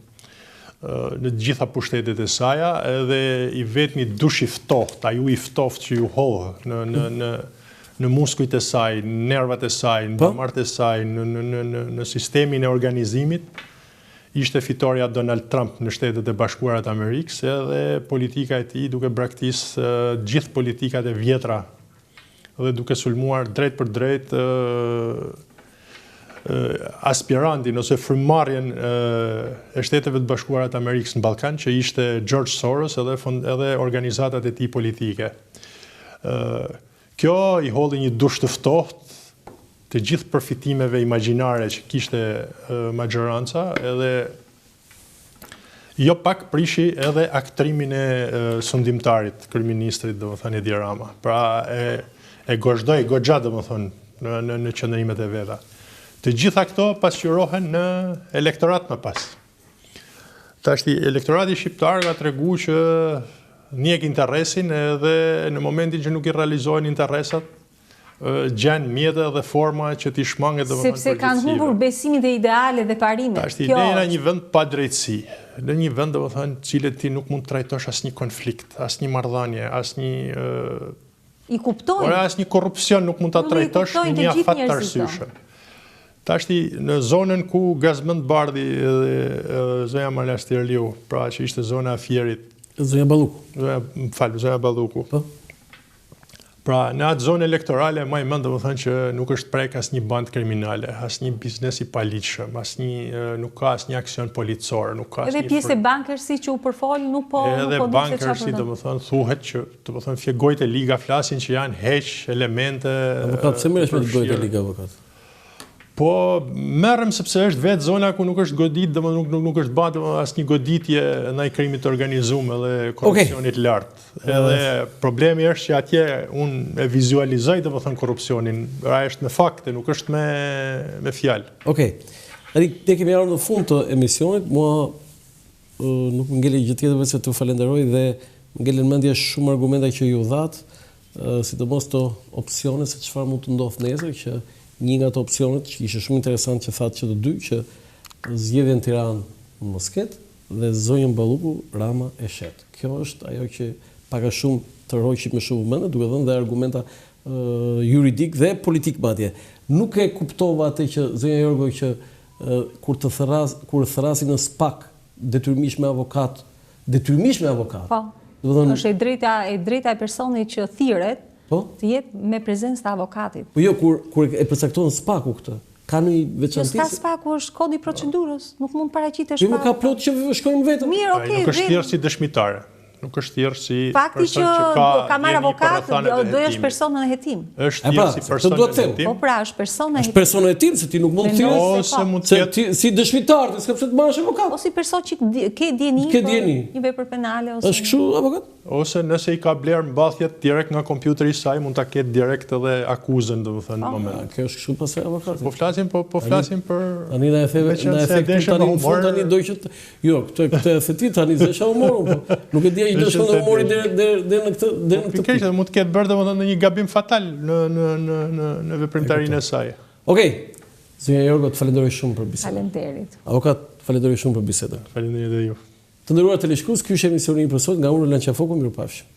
në të gjitha pushtetet e saj, edhe i vetmi dush i ftohtë, ai i ftohtë që ju hodh në muskujt e saj, në nervat e saj, në damartë e saj, në sistemin e organizimit, ishte fitoria Donald Trump në Shtetet e Bashkuara të Amerikës, edhe politika e tij duke braktisë gjithë politikat e vjetra dhe duke sulmuar drejt për drejt aspirantin ose frymëmarrjen e Shteteve të Bashkuara të Amerikës në Ballkan, që ishte George Soros edhe organizatat e tij politike. Kjo i hodhi një dush të ftohtë të gjithë përfitimeve imagjinare që kishte majoranca, edhe jo pak prishi edhe aktrimin e sundimtarit, kryeministrit, domethënë Edi Rama. Pra e gozhdoi goxha, domethënë në qëndrimet e veta. Të gjitha këto pasqyrohen në elektorat më pas. Tashti elektorati shqiptar ka treguar që njeh interesin, edhe në momentin që nuk i realizohen interesat, gjanë mjete dhe forma që t'i shmanget dhe sepse kanë humbur besimin dhe ideale dhe parimet. Ashtë ideja një vend pa drejtësi, në një vend dhe më thënë cilët ti nuk mund të trajtosh asnjë konflikt, asnjë marrëdhënie, asnjë i kuptojnë. Ora asnjë korrupsion nuk mund ta trajtosh në një afat të arsyeshëm. Tashti në zonën ku Gazmend Bardhi dhe zonja Manastirliu, pra që ishte zona e Fierit, zonja Balluku. Zonja Balluku. Pra, në atë zonë elektorale, ma i mend domethënë që nuk është prek asnjë band kriminale, asnjë biznes i paligjshëm, nuk ka asnjë aksion policor, nuk ka asnjë. Edhe pjesë e bankersi që u përfol nuk po edhe bankersi domethënë thuhet që domethënë fjegojt e liga flasin që janë heq elemente. Avokat, pse merresh me gojët e liga avokat? Po merrem sepse është vetë zona ku nuk është godit, domethënë nuk është bërë asnjë goditje ndaj krimit të organizuar dhe korrupsionit lartë. Edhe problemi është që atje unë e vizualizoj domethënë korrupsionin, ai është me fakte, nuk është me fjalë. Okej. Ne kemi ardhur në fund të emisionit. Mua nuk më ngeli gjë tjetër veç se t'u falenderoj dhe më ngelen mendje shumë argumenta që ju dhat, sidomos të opsione se çfarë mund të ndodhë nesër, që një nga të opsionet që ishte shumë interesant që thatë që të dy, që zgjedhjen Tiranë në Mosket dhe zonjën Balluku Rama e shet. Kjo është ajo që pak a shumë të rroqi me shumë mendje, duke dhënë dhe argumenta juridik dhe politik madje. Nuk e kuptova atë që zonja Jorgo që kur thërrasin në SPAK detyrimisht me avokat. Po. Është e drejta e personit që thirret të jetë me prezencë të avokatit. Po jo, kur e përcakton SPAK-u këtë, ka një veçantisë? Jo, SPAK-u është kodi i procedurës, nuk mund paraqitesh SPAK-u. Jo, ka plot që shkojnë vetëm. Mirë, okay, nuk është thjesht si dëshmitare. Nuk është thjesht si fakti që ka marrë avokat, do është persona në hetim. Është thjesht si persona në hetim. Po pra, është persona në hetim. Është persona në hetim, se ti nuk mund të thjesht ose mund të jetë si dëshmitar, ti s'ka pse të marrësh avokat. Ose si person që ke dieni një vepër penale ose. Është kështu avokat? Ose nëse i ka bler mbathjet direkt nga kompjuteri i saj, mund ta ketë direkt edhe akuzën, domethënë në moment. Kjo është kështu pasaj avokati. Po flasim për tani na e the tani në fund tani do që jo, këtë e the ti tani s'e humorun, po nuk e di ai do shkon humori deri në këtë Pikërisht mund të ketë bërë domethënë një gabim fatal në veprimtarinë e saj. Okej. Zonja Jorgo, të falenderoj shumë për bisedën. Faleminderit. Avokat, falenderoj shumë për bisedën. Faleminderit edhe ju. Të nderuar teleshikues, ky është emisioni i sot nga unë Lançafoku, mirupafshim.